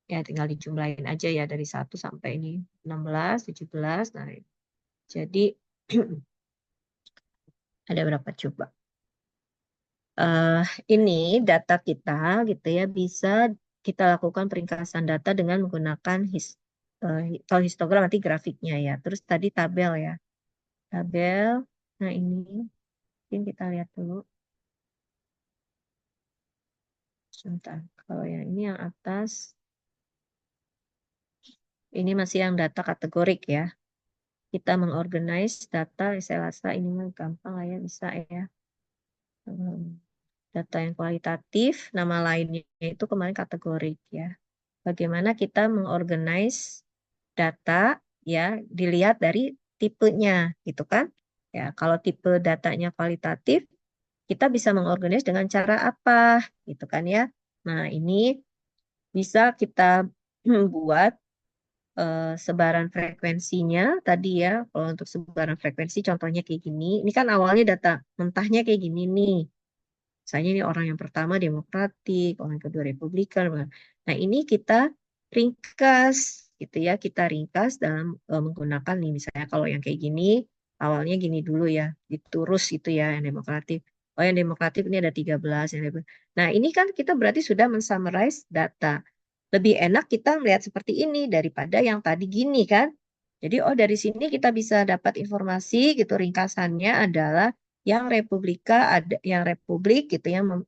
Ya, tinggal dijumlahin aja ya dari 1 sampai ini 16, 17. Nah, jadi ada berapa coba? Ini data kita gitu ya bisa kita lakukan peringkasan data dengan menggunakan kalau histogram nanti grafiknya ya. Terus tadi tabel ya. Tabel. Nah, ini mungkin kita lihat dulu. Sebentar. Kalau yang ini yang atas ini masih yang data kategorik ya. Kita mengorganize data, saya rasa ini mah gampang lah ya, bisa ya. Data yang kualitatif, nama lainnya itu kemarin kategorik ya. Bagaimana kita mengorganize data ya, dilihat dari tipenya gitu kan. Ya, kalau tipe datanya kualitatif, kita bisa mengorganize dengan cara apa gitu kan ya. Nah, ini bisa kita buat sebaran frekuensinya tadi ya. Kalau untuk sebaran frekuensi contohnya kayak gini. Ini kan awalnya data mentahnya kayak gini nih. Misalnya ini orang yang pertama Demokratik, orang yang kedua Republikan. Nah, ini kita ringkas gitu ya. Kita ringkas dalam menggunakan nih misalnya kalau yang kayak gini awalnya gini dulu ya, diturus itu ya yang Demokratik. Oh, yang Demokratik ini ada 13 yang Nah, ini kan kita berarti sudah mensummarize data. Lebih enak kita melihat seperti ini daripada yang tadi gini kan. Jadi oh dari sini kita bisa dapat informasi gitu ringkasannya adalah yang Republika ada yang Republik gitu yang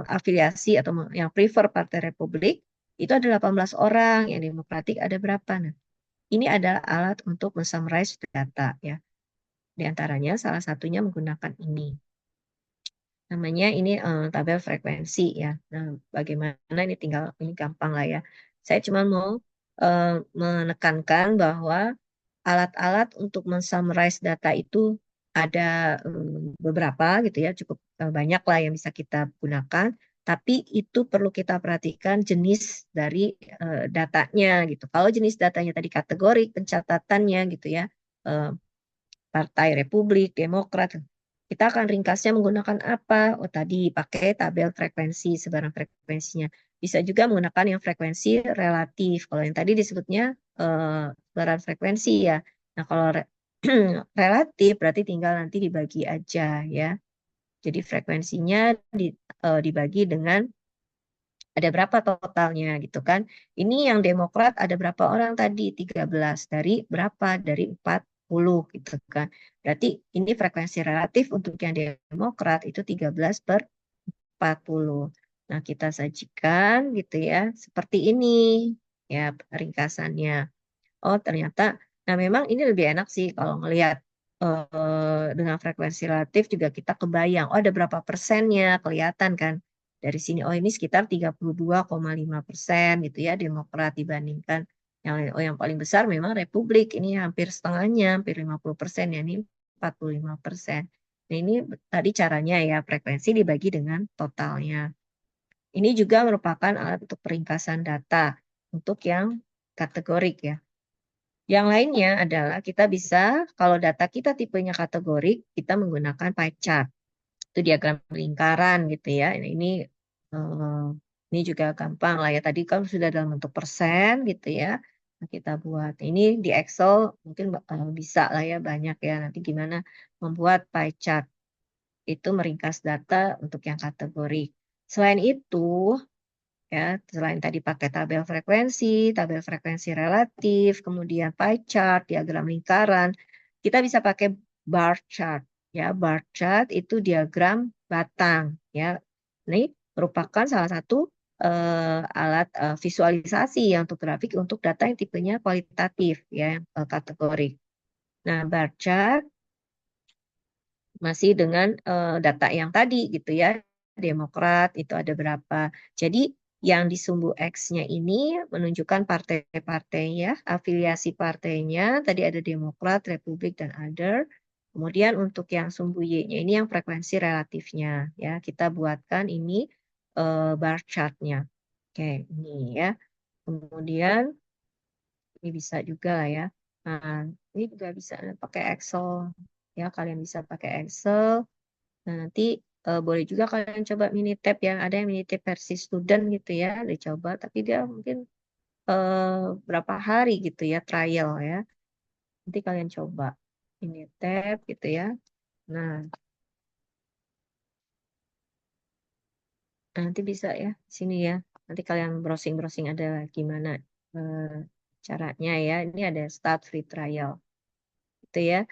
afiliasi atau yang prefer Partai Republik itu ada 18 orang, yang Demokratik ada berapa. Nah, ini adalah alat untuk mensummarize data ya. Di antaranya salah satunya menggunakan ini. Namanya ini tabel frekuensi ya. Nah, bagaimana ini tinggal ini gampang lah ya. Saya cuma mau eh, menekankan bahwa alat-alat untuk mensummarize data itu ada beberapa gitu ya, cukup banyak lah yang bisa kita gunakan. Tapi itu perlu kita perhatikan jenis dari datanya gitu. Kalau jenis datanya tadi kategori pencatatannya gitu ya, eh, Partai Republik, Demokrat, kita akan ringkasnya menggunakan apa? Oh tadi pakai tabel frekuensi, sebaran frekuensinya. Bisa juga menggunakan yang frekuensi relatif. Kalau yang tadi disebutnya sebaran frekuensi ya. Nah kalau relatif berarti tinggal nanti dibagi aja ya. Jadi frekuensinya dibagi dengan ada berapa totalnya gitu kan. Ini yang Demokrat ada berapa orang tadi? 13 dari berapa? Dari 40 gitu kan. Berarti ini frekuensi relatif untuk yang Demokrat itu 13 per 40. Nah, kita sajikan gitu ya. Seperti ini ya ringkasannya. Oh, ternyata nah memang ini lebih enak sih kalau ngelihat dengan frekuensi relatif juga kita kebayang. Oh, ada berapa persennya kelihatan kan dari sini. Oh, ini sekitar 32,5% gitu ya Demokrat dibandingkan yang lain. Oh, yang paling besar memang Republik. Ini hampir setengahnya, hampir 50% ya ini 45%. Nah, ini tadi caranya ya frekuensi dibagi dengan totalnya. Ini juga merupakan alat untuk peringkasan data untuk yang kategorik ya. Yang lainnya adalah kita bisa, kalau data kita tipenya kategorik, kita menggunakan pie chart. Itu diagram lingkaran gitu ya. Ini juga gampang lah ya. Tadi kan sudah dalam bentuk persen gitu ya. Nah, kita buat. Ini di Excel mungkin bisa lah ya banyak ya. Nanti gimana membuat pie chart. Itu meringkas data untuk yang kategorik. Selain itu, ya. Selain tadi pakai tabel frekuensi relatif, kemudian pie chart, diagram lingkaran, kita bisa pakai bar chart. Ya, bar chart itu diagram batang. Ya, ini merupakan salah satu alat visualisasi yang untuk grafik untuk data yang tipenya kualitatif, ya, kategori. Nah, bar chart masih dengan data yang tadi gitu ya. Demokrat itu ada berapa. Jadi yang di sumbu X-nya ini menunjukkan partai-partai ya, afiliasi partainya. Tadi ada Demokrat, Republik, dan Other. Kemudian untuk yang sumbu Y-nya ini yang frekuensi relatifnya. Ya, kita buatkan ini bar chart-nya. Oke, ini ya. Kemudian ini bisa juga lah ya. Nah, ini juga bisa pakai Excel. Ya, kalian bisa pakai Excel. Nah, nanti boleh juga kalian coba Minitab ya. Ada yang Minitab versi student gitu ya, dicoba. Tapi dia mungkin berapa hari gitu ya, trial ya. Nanti kalian coba Minitab gitu ya. Nah, nanti bisa ya, sini ya. Nanti kalian browsing-browsing ada gimana eh, caranya ya. Ini ada start free trial. Gitu ya.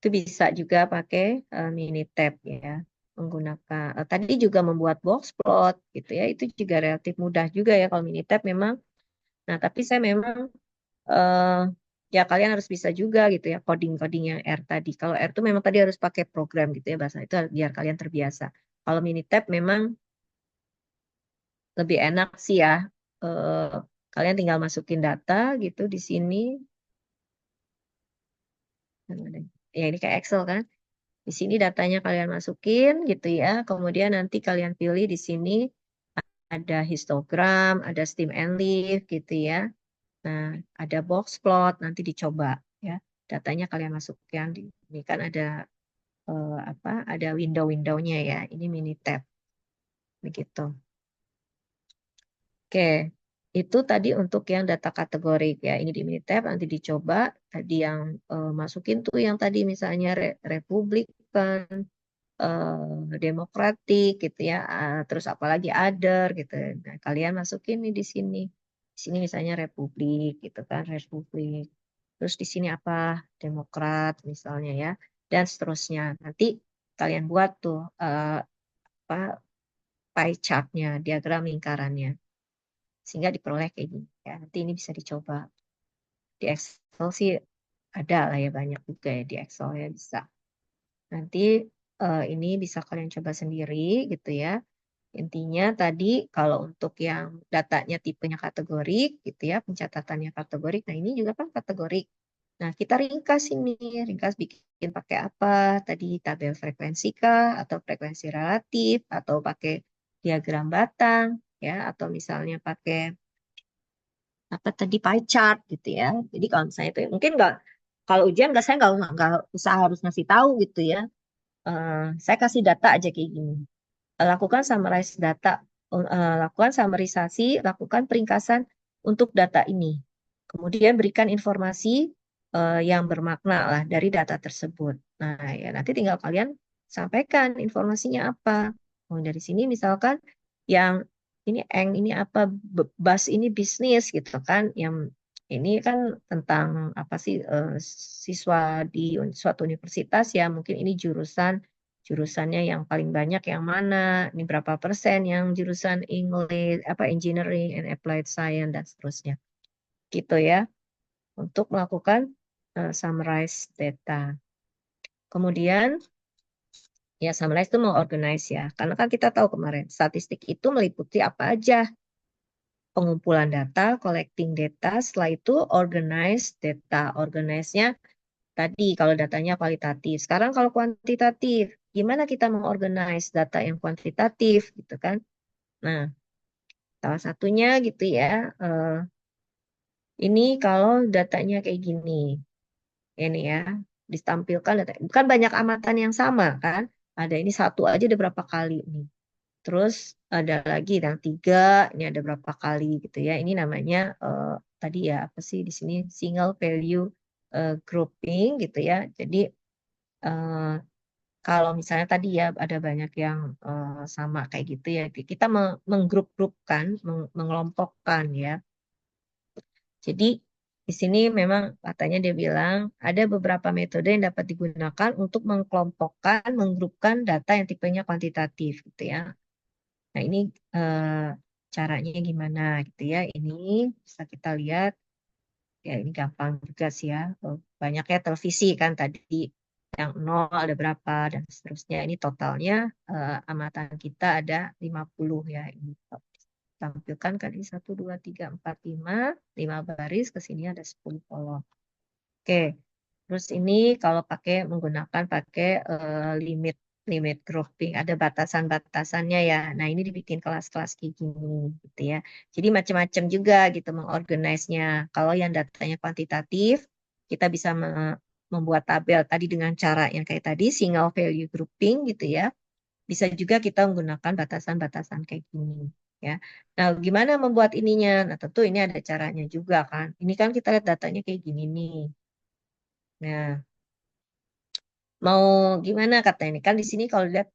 Itu bisa juga pakai Minitab ya. Menggunakan tadi juga membuat box plot gitu ya. Itu juga relatif mudah juga ya kalau Minitab memang. Nah, tapi saya memang eh, ya kalian harus bisa juga gitu ya coding-coding yang R tadi. Kalau R itu memang tadi harus pakai program gitu ya bahasa itu biar kalian terbiasa. Kalau Minitab memang lebih enak sih ya. Eh, Kalian tinggal masukin data gitu di sini. Ya ini kayak Excel kan. Di sini datanya kalian masukin gitu ya. Kemudian nanti kalian pilih di sini ada histogram, ada stem and leaf gitu ya. Nah, ada box plot nanti dicoba ya. Datanya kalian masukkan di ini kan ada apa? Ada window-windownya ya. Ini mini tab begitu. Oke. Itu tadi untuk yang data kategorik ya. Ini di mini tab nanti dicoba. Tadi yang masukin tuh yang tadi misalnya Republikan, demokratik gitu ya, terus apalagi other gitu. Nah, kalian masukin nih di sini. Di sini misalnya Republik gitu kan, Republik. Terus di sini apa? Demokrat misalnya ya, dan seterusnya. Nanti kalian buat tuh apa pie chart-nya, diagram lingkarannya, sehingga diperoleh kayak gini. Ya, nanti ini bisa dicoba di Excel sih ada lah ya banyak juga ya di Excel ya bisa. Nanti ini bisa kalian coba sendiri gitu ya. Intinya tadi kalau untuk yang datanya tipenya kategorik gitu ya, pencatatannya kategorik. Nah, ini juga kan kategorik. Nah, kita ringkas ini, ringkas bikin pakai apa? Tadi tabel frekuensi kah atau frekuensi relatif atau pakai diagram batang ya atau misalnya pakai apa tadi pie chart gitu ya. Jadi kalau misalnya itu mungkin nggak kalau ujian nggak saya nggak usah harus ngasih tahu gitu ya. Saya kasih data aja kayak gini. Lakukan summarize data, lakukan summarisasi, lakukan peringkasan untuk data ini. Kemudian berikan informasi yang bermakna lah dari data tersebut. Nah, ya nanti tinggal kalian sampaikan informasinya apa. Oh, dari sini misalkan yang ini apa bus ini bisnis gitu kan, yang ini kan tentang apa sih siswa di suatu universitas ya mungkin ini jurusannya yang paling banyak yang mana, ini berapa persen yang jurusan English, apa engineering and applied science dan seterusnya. Gitu ya, untuk melakukan summarize data. Kemudian ya summarize itu mau organize ya, karena kan kita tahu kemarin statistik itu meliputi apa aja. Pengumpulan data, collecting data, setelah itu organize data. Organize-nya tadi kalau datanya kualitatif. Sekarang kalau kuantitatif, gimana kita mengorganize data yang kuantitatif gitu kan? Nah, salah satunya gitu ya. Ini kalau datanya kayak gini, ini ya, ditampilkan data. Bukan banyak amatan yang sama kan? Ada ini satu aja ada berapa kali nih. Terus ada lagi yang tiga, ini ada berapa kali gitu ya. Ini namanya tadi ya apa sih di sini single value grouping gitu ya. Jadi kalau misalnya tadi ya ada banyak yang sama kayak gitu ya, kita menggrup-grupkan, mengelompokkan ya. Jadi di sini memang katanya dia bilang ada beberapa metode yang dapat digunakan untuk mengkelompokkan, menggrupkan data yang tipenya kuantitatif gitu ya. Nah ini caranya gimana gitu ya. Ini bisa kita lihat, ya ini gampang juga sih ya. Banyaknya televisi kan tadi yang nol ada berapa dan seterusnya. Ini totalnya amatan kita ada 50 ya. Ini tampilkan kan ini 1, 2, 3, 4, 5 baris, ke sini ada 10 kolom. Oke, terus ini kalau menggunakan pakai limit limit grouping, ada batasan-batasannya ya. Nah ini dibikin kelas-kelas kayak gini gitu ya. Jadi macam-macam juga gitu mengorganize-nya. Kalau yang datanya kuantitatif, kita bisa membuat tabel tadi dengan cara yang kayak tadi single value grouping gitu ya. Bisa juga kita menggunakan batasan-batasan kayak gini ya. Nah, gimana membuat ininya? Nah, tentu ini ada caranya juga kan. Ini kan kita lihat datanya kayak gini nih. Nah, mau gimana kata ini? Kan di sini kalau lihat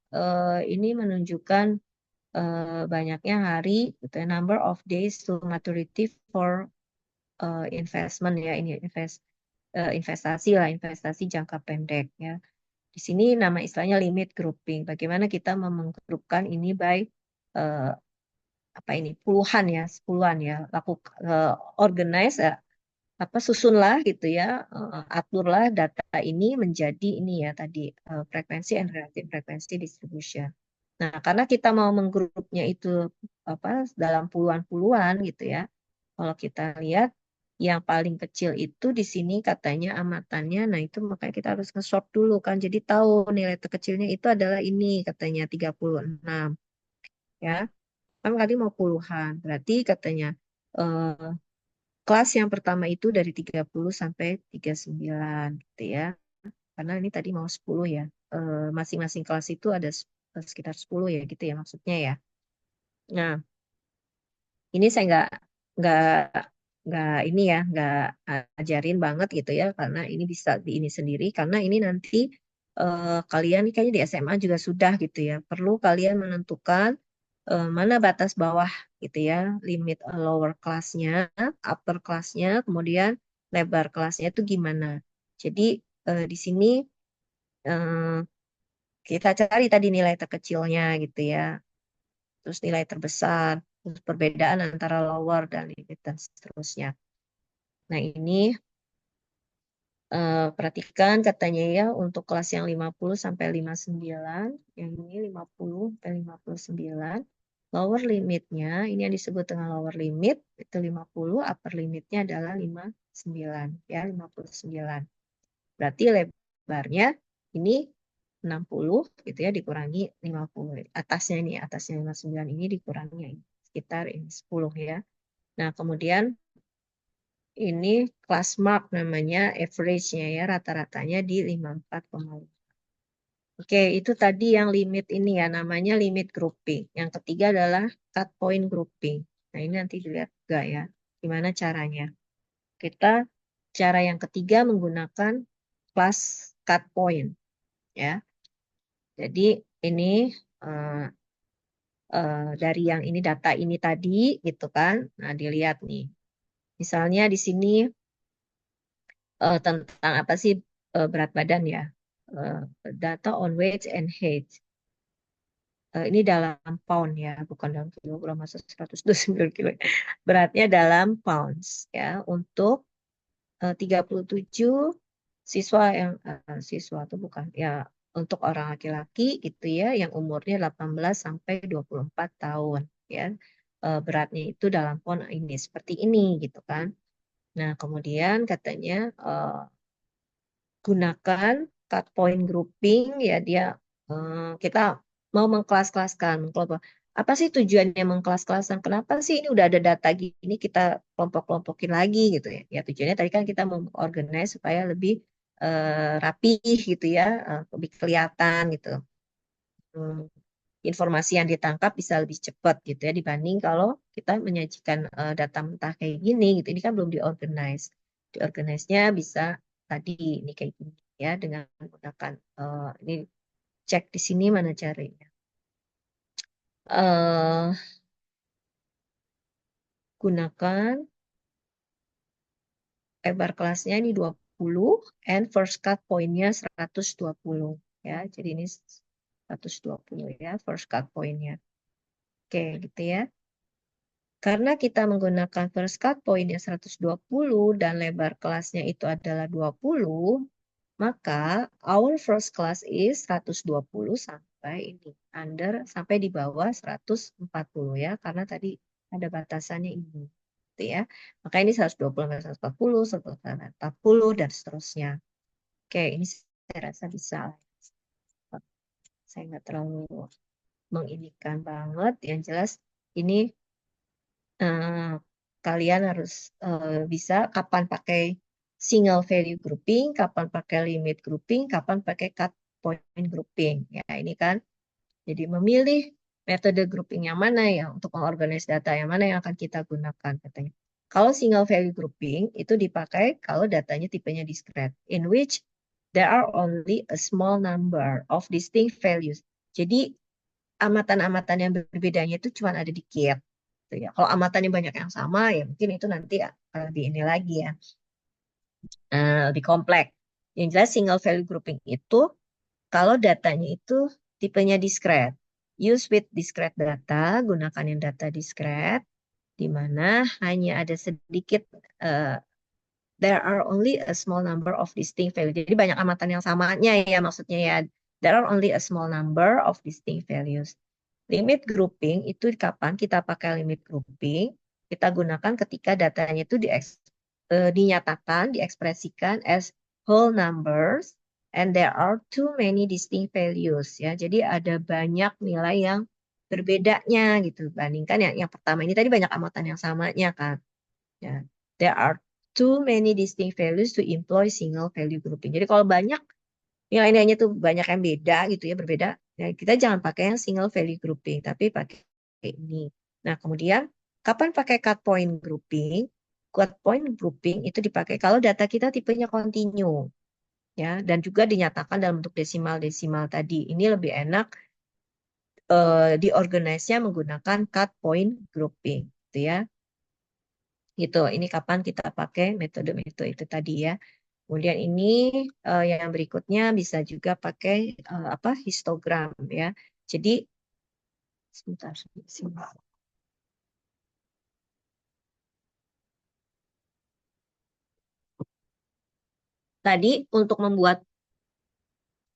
ini menunjukkan banyaknya hari, gitu ya, number of days to maturity for investment ya. Ini investasi lah, investasi jangka pendek ya. Di sini nama istilahnya limit grouping. Bagaimana kita menggrupkan ini by apa ini puluhan ya, sepuluhan ya, organize susunlah gitu ya, aturlah data ini menjadi ini ya tadi frekuensi and relative frequency distribution. Nah, karena kita mau menggrupnya itu dalam puluhan-puluhan gitu ya. Kalau kita lihat yang paling kecil itu di sini katanya amatannya, nah itu makanya kita harus nge-sort dulu kan. Jadi tahu nilai terkecilnya itu adalah ini katanya 36 ya. Kan tadi mau puluhan. Berarti katanya kelas yang pertama itu dari 30 sampai 39 gitu ya. Karena ini tadi mau 10 ya. Masing-masing kelas itu ada sekitar 10 ya gitu ya maksudnya ya. Nah, ini saya nggak ini ya nggak ajarin banget gitu ya karena ini bisa di ini sendiri karena ini nanti kalian kayaknya di SMA juga sudah gitu ya. Perlu kalian menentukan mana batas bawah gitu ya, limit lower kelasnya, upper kelasnya, kemudian lebar kelasnya itu gimana. Jadi di sini eh, kita cari tadi nilai terkecilnya gitu ya, terus nilai terbesar, terus perbedaan antara lower dan limit dan seterusnya. Nah ini perhatikan katanya ya untuk kelas yang 50 sampai 59, yang ini 50 sampai 59. Lower limitnya, ini yang disebut dengan lower limit, itu 50, upper limitnya adalah 59, ya 59. Berarti lebarnya ini 60 gitu ya, dikurangi 50. Atasnya 59 ini dikurangi sekitar ini 10 ya. Nah, kemudian ini class mark namanya average-nya ya, rata-ratanya di 54,5. Oke, itu tadi yang limit ini ya, namanya limit grouping. Yang ketiga adalah cut point grouping. Nah, ini nanti dilihat juga ya, gimana caranya. Kita cara yang ketiga menggunakan class cut point ya. Jadi ini dari yang ini data ini tadi gitu kan. Nah, dilihat nih. Misalnya di sini tentang apa sih berat badan ya. Eh, Data on weight and height. Ini dalam pound ya, bukan dalam kilogram, masa 129 kilo. Beratnya dalam pounds ya, untuk 37 siswa siswa atau bukan ya, untuk orang laki-laki gitu ya, yang umurnya 18 sampai 24 tahun ya. Beratnya itu dalam pound ini seperti ini gitu kan. Nah, kemudian katanya gunakan cut point grouping ya, dia kita mau mengkelas-kelaskan, mengkelompok. Apa sih tujuannya mengkelas-kelaskan? Kenapa sih ini udah ada data gini kita kelompok-kelompokin lagi gitu ya? Ya tujuannya tadi kan kita mau organize supaya lebih rapih gitu ya, lebih kelihatan gitu. Informasi yang ditangkap bisa lebih cepat gitu ya dibanding kalau kita menyajikan data mentah kayak gini gitu. Ini kan belum diorganize. Diorganize-nya bisa tadi ini kayak gini ya dengan menggunakan ini cek di sini mana caranya. Eh, gunakan lebar kelasnya ini 20 and first cut point-nya 120 ya. Jadi ini 120 ya first cut point-nya. Oke, gitu ya. Karena kita menggunakan first cut point-nya 120 dan lebar kelasnya itu adalah 20, maka our first class is 120 sampai ini. Sampai di bawah 140 ya. Karena tadi ada batasannya ini. Gitu ya. Maka ini 120 sampai 140, 140 dan seterusnya. Oke, ini saya rasa bisa. Saya nggak terlalu menginikan banget. Yang jelas ini kalian harus bisa kapan pakai single value grouping, kapan pakai limit grouping, kapan pakai cut point grouping. Ya, ini kan. Jadi memilih metode grouping yang mana ya untuk mengorganize data yang mana yang akan kita gunakan katanya. Kalau single value grouping itu dipakai kalau datanya tipenya discrete, in which there are only a small number of distinct values. Jadi amatan-amatan yang berbedanya itu cuma ada dikit. Gitu ya. Kalau amatannya banyak yang sama, ya mungkin itu nanti lebih ini lagi ya, lebih kompleks. Yang jelas single value grouping itu kalau datanya itu tipenya discrete. Use with discrete data, gunakan yang data discrete, di mana hanya ada sedikit, there are only a small number of distinct values. Jadi banyak amatan yang samanya ya maksudnya ya. There are only a small number of distinct values. Limit grouping itu kapan kita pakai limit grouping? Kita gunakan ketika datanya itu dinyatakan, diekspresikan as whole numbers and there are too many distinct values ya. Jadi ada banyak nilai yang berbedanya gitu. Bandingkan yang pertama ini tadi banyak amatan yang samanya kan. Ya. There are too many distinct values to employ single value grouping. Jadi kalau banyak nilai-nilainya tuh banyak yang beda gitu ya, berbeda. Ya, kita jangan pakai yang single value grouping, tapi pakai ini. Nah, kemudian kapan pakai cut point grouping? Cut point grouping itu dipakai kalau data kita tipenya continue. Ya, dan juga dinyatakan dalam bentuk desimal-desimal tadi. Ini lebih enak diorganize-nya menggunakan cut point grouping, gitu ya. Gitu. Ini kapan kita pakai metode-metode itu tadi ya. Kemudian ini yang berikutnya bisa juga pakai histogram ya. Jadi sebentar sini. Tadi untuk membuat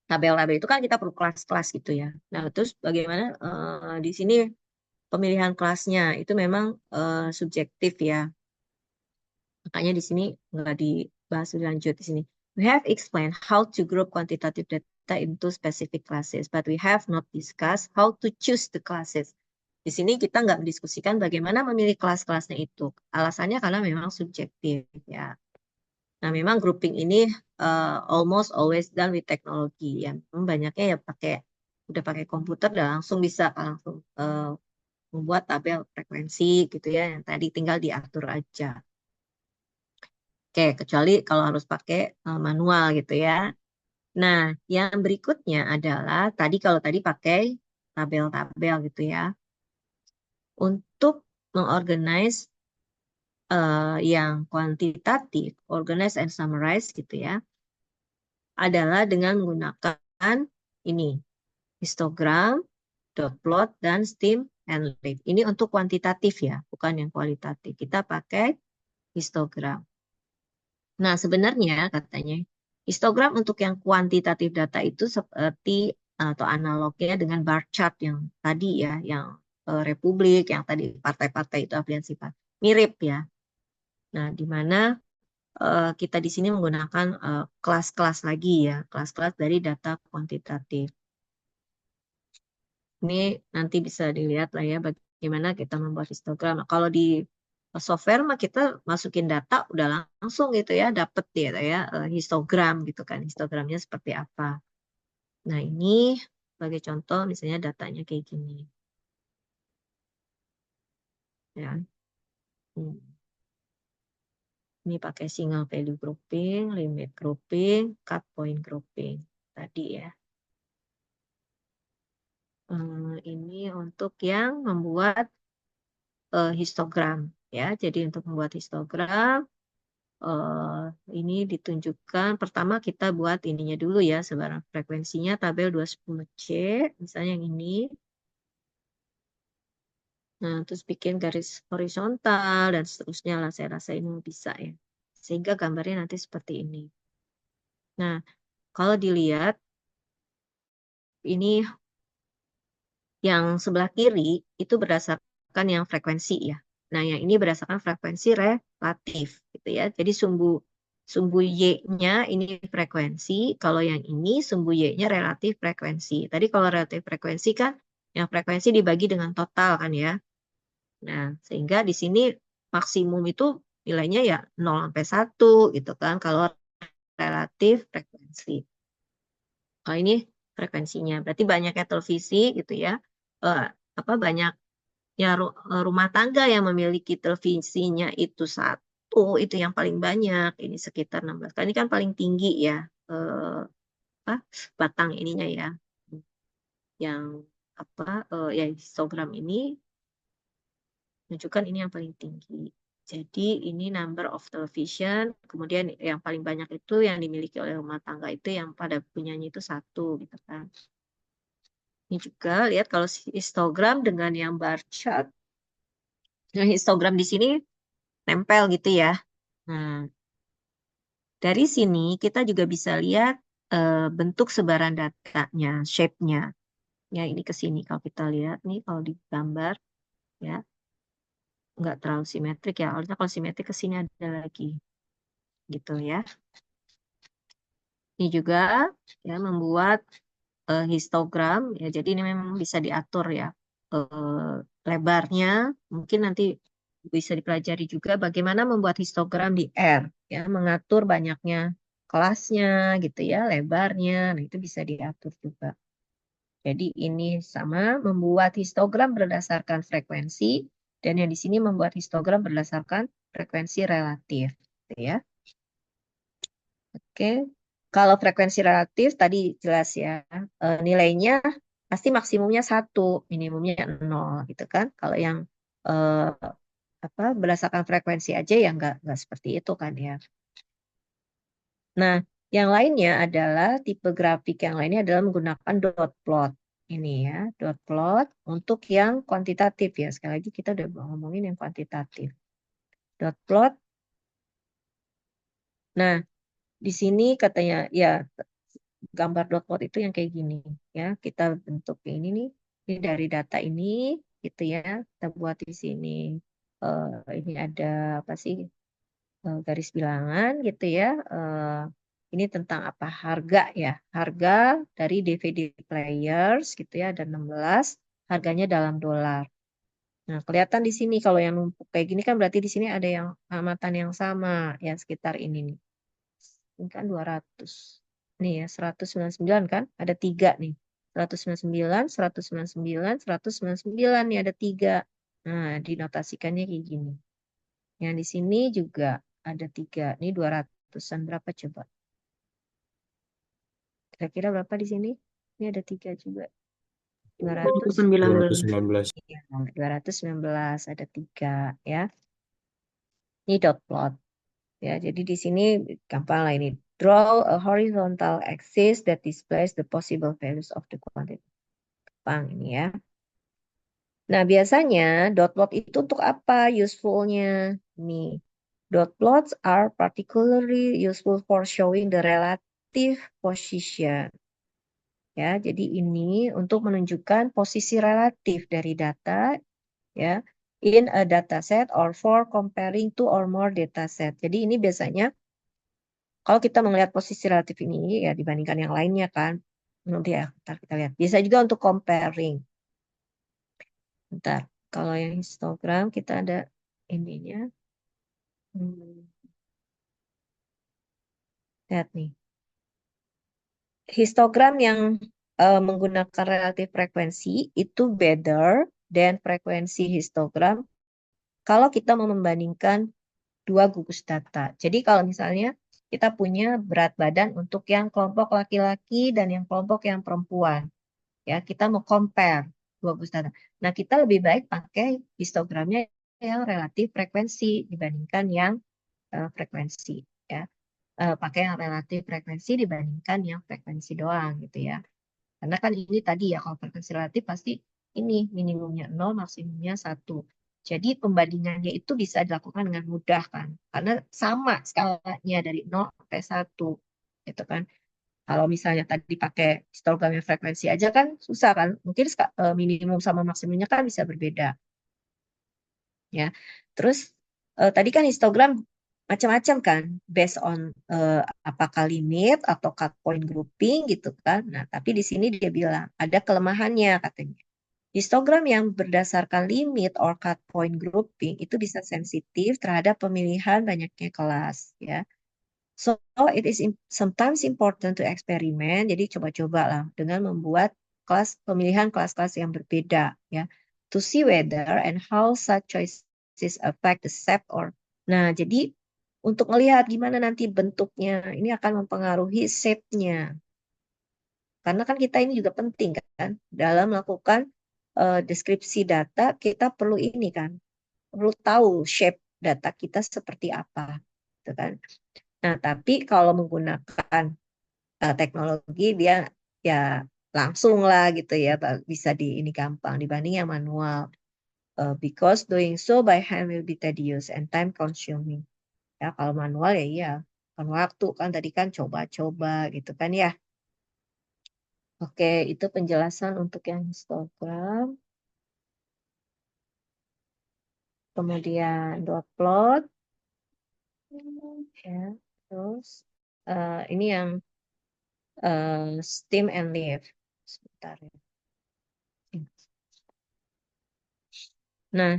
tabel-tabel itu kan kita perlu kelas-kelas gitu ya. Nah, terus bagaimana di sini pemilihan kelasnya itu memang subjektif ya. Makanya di sini nggak dibahas lebih lanjut di sini. We have explained how to group quantitative data into specific classes, but we have not discussed how to choose the classes. Di sini kita nggak mendiskusikan bagaimana memilih kelas-kelasnya itu. Alasannya karena memang subjektif ya. Nah, memang grouping ini almost always done with technology ya. Banyaknya ya udah pakai komputer dan langsung bisa langsung membuat tabel frekuensi gitu ya. Yang tadi tinggal diatur aja. Oke, kecuali kalau harus pakai manual gitu ya. Nah, yang berikutnya adalah kalau tadi pakai tabel-tabel gitu ya. Untuk mengorganize yang kuantitatif, organize and summarize gitu ya, adalah dengan menggunakan ini, histogram, dot plot, dan stem and leaf. Ini untuk kuantitatif ya, bukan yang kualitatif. Kita pakai histogram. Nah, sebenarnya katanya histogram untuk yang kuantitatif data itu seperti atau analognya dengan bar chart yang tadi ya, yang Republik, yang tadi partai-partai itu afiliasi mirip ya. Nah, di mana kita di sini menggunakan kelas-kelas lagi ya, kelas-kelas dari data kuantitatif. Ini nanti bisa dilihat lah ya bagaimana kita membuat histogram. Nah, kalau di software mah kita masukin data udah langsung gitu ya, dapet ya histogram gitu kan, histogramnya seperti apa. Nah, ini sebagai contoh misalnya datanya kayak gini. Ya. Ini pakai single value grouping, limit grouping, cut point grouping tadi ya. Ini untuk yang membuat histogram ya. Jadi untuk membuat histogram ini ditunjukkan pertama kita buat ininya dulu ya, sebaran frekuensinya tabel 210C misalnya yang ini. Nah, terus bikin garis horizontal dan seterusnya lah, saya rasa ini bisa ya. Sehingga gambarnya nanti seperti ini. Nah, kalau dilihat ini yang sebelah kiri itu berdasarkan yang frekuensi ya. Nah, yang ini berdasarkan frekuensi relatif gitu ya. Jadi sumbu Y-nya ini frekuensi, kalau yang ini sumbu Y-nya relatif frekuensi. Tadi kalau relatif frekuensi kan yang frekuensi dibagi dengan total kan ya. Nah, sehingga di sini maksimum itu nilainya ya 0 sampai 1 gitu kan kalau relatif frekuensi. Kalau ini frekuensinya, berarti banyaknya televisi gitu ya. Banyak ya rumah tangga yang memiliki televisinya itu satu, itu yang paling banyak, ini sekitar 16. Kan ini kan paling tinggi ya, batang ininya ya, yang ya histogram ini menunjukkan ini yang paling tinggi. Jadi ini number of television, kemudian yang paling banyak itu yang dimiliki oleh rumah tangga itu yang pada punyanya itu satu gitu kan. Ini juga lihat kalau histogram dengan yang bar chart. Nah, histogram di sini nempel gitu ya. Nah, dari sini kita juga bisa lihat bentuk sebaran datanya, shape-nya. Ya, ini ke sini kalau kita lihat nih, kalau di gambar, ya, nggak terlalu simetrik ya. Harusnya kalau simetrik ke sini ada lagi, gitu ya. Ini juga ya membuat histogram, ya. Jadi ini memang bisa diatur ya lebarnya. Mungkin nanti bisa dipelajari juga bagaimana membuat histogram di R, ya, mengatur banyaknya kelasnya gitu ya, lebarnya. Nah, itu bisa diatur juga. Jadi ini sama membuat histogram berdasarkan frekuensi dan yang di sini membuat histogram berdasarkan frekuensi relatif, gitu ya. Oke. Kalau frekuensi relatif tadi jelas ya, nilainya pasti maksimumnya 1, minimumnya 0 gitu kan. Kalau yang berdasarkan frekuensi aja ya nggak seperti itu kan ya. Nah, yang lainnya adalah tipe grafik yang lainnya adalah menggunakan dot plot. Ini ya, dot plot untuk yang kuantitatif ya. Sekali lagi kita udah ngomongin yang kuantitatif. Dot plot. Nah, di sini katanya ya gambar dot plot itu yang kayak gini ya. Kita bentuk ini nih. Ini dari data ini gitu ya. Kita buat di sini. Ini ada apa sih? Garis bilangan gitu ya. Ini tentang apa? Harga ya. Harga dari DVD players gitu ya. Ada 16. Harganya dalam dolar. Nah, kelihatan di sini kalau yang numpuk kayak gini kan berarti di sini ada yang amatan yang sama ya, sekitar ini nih. Ini kan 200. Nih ya, 199 kan? Ada 3 nih. 199, 199, 199 nih ada 3. Nah, dinotasikannya kayak gini. Yang di sini juga ada 3. Ini 200-an berapa coba? Kira-kira berapa di sini? Ini ada 3 juga. 200. 219. Iya, 219 ada 3 ya. Ini dot plot. Ya, jadi di sini gampang lah ini. Draw a horizontal axis that displays the possible values of the quantity. Gampang ini ya. Nah, biasanya dot plot itu untuk apa useful-nya? Nih, dot plots are particularly useful for showing the relative position. Ya, jadi ini untuk menunjukkan posisi relatif dari data ya in a dataset or for comparing two or more dataset. Jadi ini biasanya kalau kita melihat posisi relatif ini ya dibandingkan yang lainnya kan. Nanti ya, ntar kita lihat. Bisa juga untuk comparing. Bentar, kalau yang histogram kita ada ininya. Lihat nih. Histogram yang menggunakan relatif frekuensi itu better than frekuensi histogram kalau kita mau membandingkan dua gugus data. Jadi kalau misalnya kita punya berat badan untuk yang kelompok laki-laki dan yang kelompok yang perempuan. Ya, kita mau compare dua bus data. Nah, kita lebih baik pakai histogramnya yang relatif frekuensi dibandingkan yang frekuensi. Ya, pakai yang relatif frekuensi dibandingkan yang frekuensi doang gitu ya. Karena kan ini tadi ya, kalau frekuensi relatif pasti ini minimumnya 0, maksimumnya 1. Jadi pembandingannya itu bisa dilakukan dengan mudah kan. Karena sama skalanya dari 0 sampai 1. Gitu kan. Kalau misalnya tadi pakai histogram yang frekuensi aja kan susah kan. Mungkin minimum sama maksimumnya kan bisa berbeda. Ya. Terus tadi kan histogram macam-macam kan, based on apakah limit atau cut point grouping gitu kan. Nah, tapi di sini dia bilang ada kelemahannya katanya. Histogram yang berdasarkan limit or cut point grouping itu bisa sensitif terhadap pemilihan banyaknya kelas ya. So it is sometimes important to experiment. Jadi coba-coba lah dengan membuat pemilihan kelas-kelas yang berbeda ya. To see whether and how such choices affect the set or. Nah, jadi untuk melihat gimana nanti bentuknya, ini akan mempengaruhi shape-nya. Karena kan kita ini juga penting kan dalam melakukan deskripsi data, kita perlu ini kan, perlu tahu shape data kita seperti apa, gitu kan. Nah, tapi kalau menggunakan teknologi dia ya langsung lah gitu ya, bisa ini gampang dibanding yang manual. Because doing so by hand will be tedious and time consuming. Ya, kalau manual ya iya, kan waktu kan tadi kan coba-coba gitu kan ya. Oke, itu penjelasan untuk yang histogram. Kemudian dot plot. Ya, terus ini yang stem and leaf. Sebentar ya. Nah,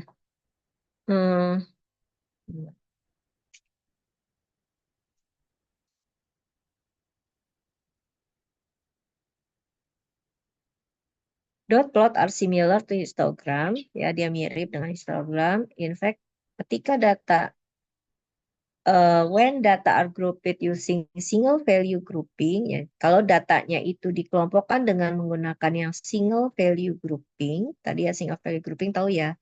hmm, dot plot are similar to histogram, ya dia mirip dengan histogram. In fact, ketika when data are grouped using single value grouping, ya kalau datanya itu dikelompokkan dengan menggunakan yang single value grouping, tadi ya single value grouping tahu ya,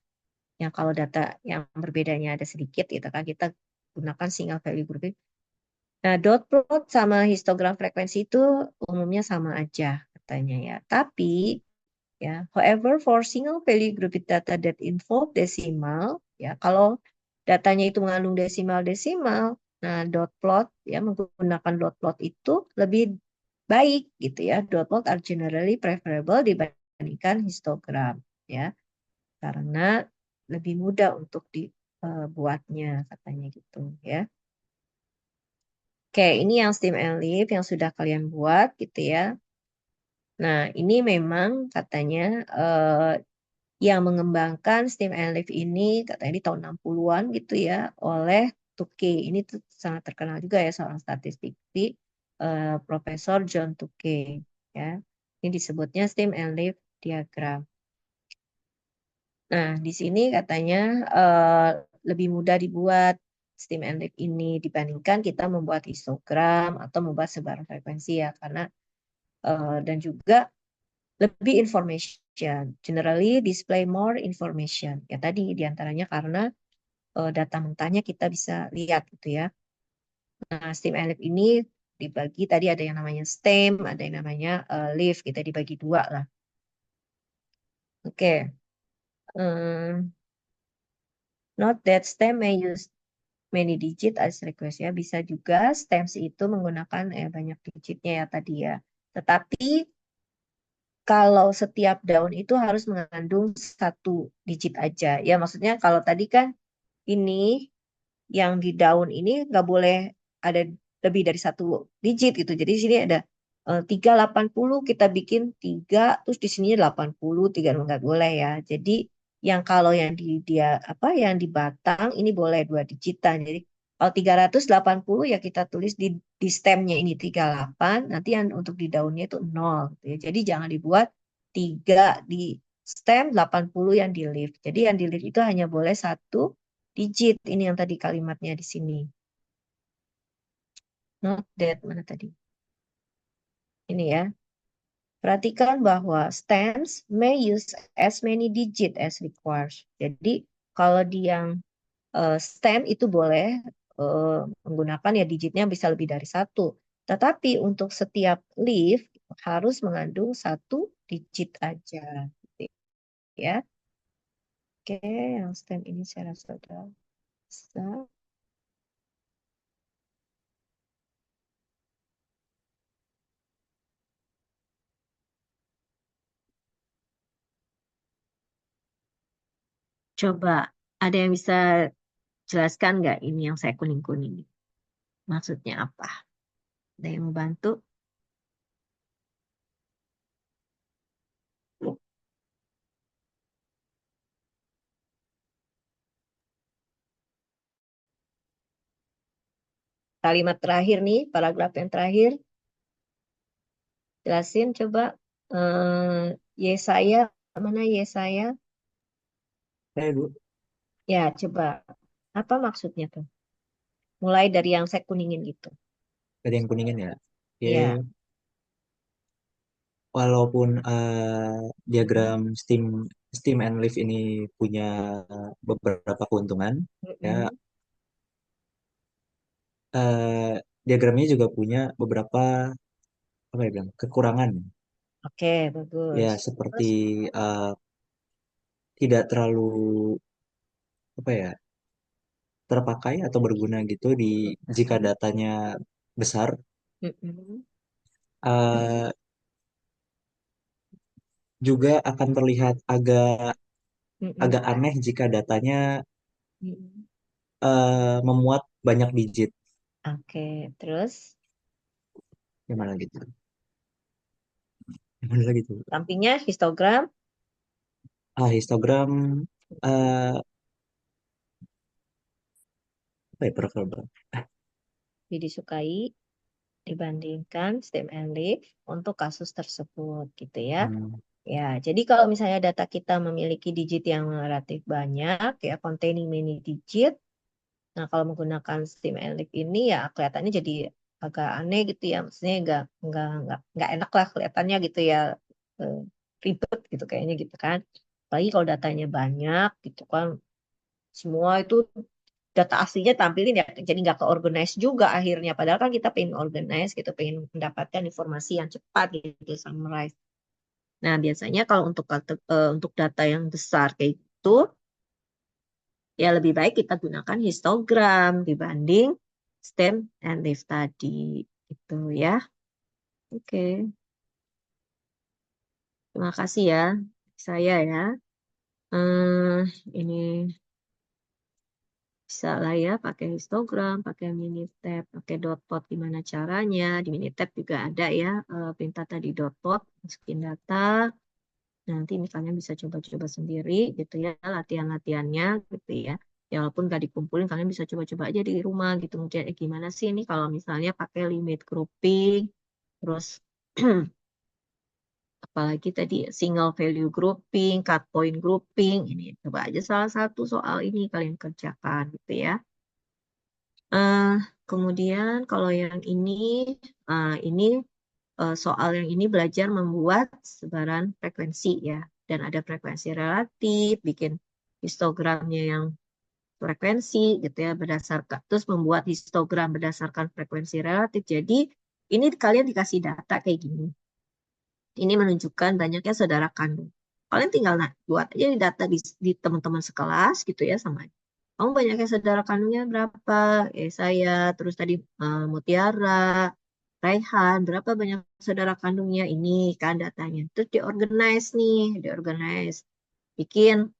yang kalau data yang berbedanya ada sedikit gitu kan kita gunakan single value grouping. Nah, dot plot sama histogram frekuensi itu umumnya sama aja katanya ya. Tapi ya, however for single value grouped data that involve decimal, ya kalau datanya itu mengandung desimal, nah dot plot ya menggunakan dot plot itu lebih baik gitu ya. Dot plot are generally preferable dibandingkan histogram ya, karena lebih mudah untuk dibuatnya katanya gitu ya. Oke, ini yang stem and leaf yang sudah kalian buat gitu ya. Nah, ini memang katanya yang mengembangkan stem and leaf ini katanya di tahun 60-an gitu ya oleh Tukey. Ini tuh sangat terkenal juga ya seorang statistisi Profesor John Tukey ya. Ini disebutnya stem and leaf diagram. Nah, di sini katanya lebih mudah dibuat stem and leaf ini dibandingkan kita membuat histogram atau membuat sebaran frekuensi ya, karena dan juga lebih information, generally display more information. Ya tadi diantaranya karena data mentahnya kita bisa lihat gitu ya. Nah, stem and leaf ini dibagi tadi ada yang namanya stem, ada yang namanya leaf, kita dibagi dua lah. Oke. Note that stem may use many digit as request ya. Bisa juga stems itu menggunakan banyak digitnya ya tadi ya. Tetapi kalau setiap daun itu harus mengandung satu digit aja. Ya maksudnya kalau tadi kan ini yang di daun ini nggak boleh ada lebih dari satu digit gitu. Jadi di sini ada 380 kita bikin 3 terus di sini 80 3 nggak boleh ya. Jadi yang kalau yang yang di batang ini boleh 2 digitan. Jadi kalau 380 ya kita tulis di stemnya ini 38, nanti yang untuk di daunnya itu 0 gitu ya. Jadi jangan dibuat 3 di stem, 80 yang di leaf. Jadi yang di leaf itu hanya boleh satu digit. Ini yang tadi kalimatnya di sini. Not that, mana tadi? Ini ya. perhatikan bahwa stems may use as many digit as required. Jadi kalau di yang stem itu boleh menggunakan ya digitnya bisa lebih dari satu. Tetapi untuk setiap leaf harus mengandung satu digit aja, gitu ya. Oke, yang stem ini saya rasa sudah bisa. Coba, ada yang bisa jelaskan nggak ini yang saya kuning-kuning? Maksudnya apa? Ada yang mau bantu? Kalimat terakhir nih, paragraf yang terakhir. Jelasin coba. Yesaya, mana Yesaya? Bu. Ya, coba. Apa maksudnya tuh? Mulai dari yang saya kuningin gitu. Ada yang kuningin ya. Oke. Ya. Walaupun diagram stem and leaf ini punya beberapa keuntungan, ya Mm-mm. diagramnya juga punya beberapa apa ya bilang kekurangan. Oke, Ya bagus. seperti Terus, eh, tidak terlalu apa ya terpakai atau berguna gitu di jika datanya besar. mm-mm. Eh, Juga akan terlihat agak Mm-mm. agak aneh jika datanya Mm-mm. memuat banyak digit. Oke, terus Gimana gitu? Gimana lagi tuh? sampingnya histogram Histogram eh apa ya paragraf? lebih disukai dibandingkan stem and leaf untuk kasus tersebut gitu ya. Hmm, Ya, jadi kalau misalnya data kita memiliki digit yang relatif banyak ya containing many digit. Nah, kalau menggunakan stem and leaf ini ya kelihatannya jadi agak aneh gitu ya. Maksudnya nggak enak lah kelihatannya gitu ya. Eh, Ribet gitu kayaknya gitu kan. Apalagi kalau datanya banyak gitu kan. Semua itu data aslinya tampilin ya jadi nggak ke-organize juga akhirnya padahal kan kita pengen organize gitu pengen mendapatkan informasi yang cepat gitu summarize. Nah biasanya kalau untuk data yang besar kayak gitu ya lebih baik kita gunakan histogram dibanding stem and leaf tadi gitu ya. Oke, terima kasih ya saya ya. Ini bisa lah ya pakai histogram, pakai Minitab, pakai dot plot gimana caranya. Di Minitab juga ada ya, perintah tadi dot plot, masukin data. Nanti misalnya bisa coba-coba sendiri gitu ya, latihan-latihannya gitu ya. Ya walaupun nggak dikumpulin, kalian bisa coba-coba aja di rumah gitu. Kemudian gimana sih ini kalau misalnya pakai limit grouping, terus apalagi tadi single value grouping, cut point grouping, ini coba aja salah satu soal ini kalian kerjakan gitu ya. Eh, Kemudian kalau yang ini soal yang ini belajar membuat sebaran frekuensi ya, dan ada frekuensi relatif, bikin histogramnya yang frekuensi gitu ya berdasarkan, terus membuat histogram berdasarkan frekuensi relatif. Jadi ini kalian dikasih data kayak gini. Ini menunjukkan banyaknya saudara kandung. Kalian tinggal buat aja data di teman-teman sekelas gitu ya sama aja. Kamu banyaknya saudara kandungnya berapa? Saya, terus tadi Mutiara, Raihan, berapa banyak saudara kandungnya ini kan datanya. Terus diorganize nih, diorganize. Bikin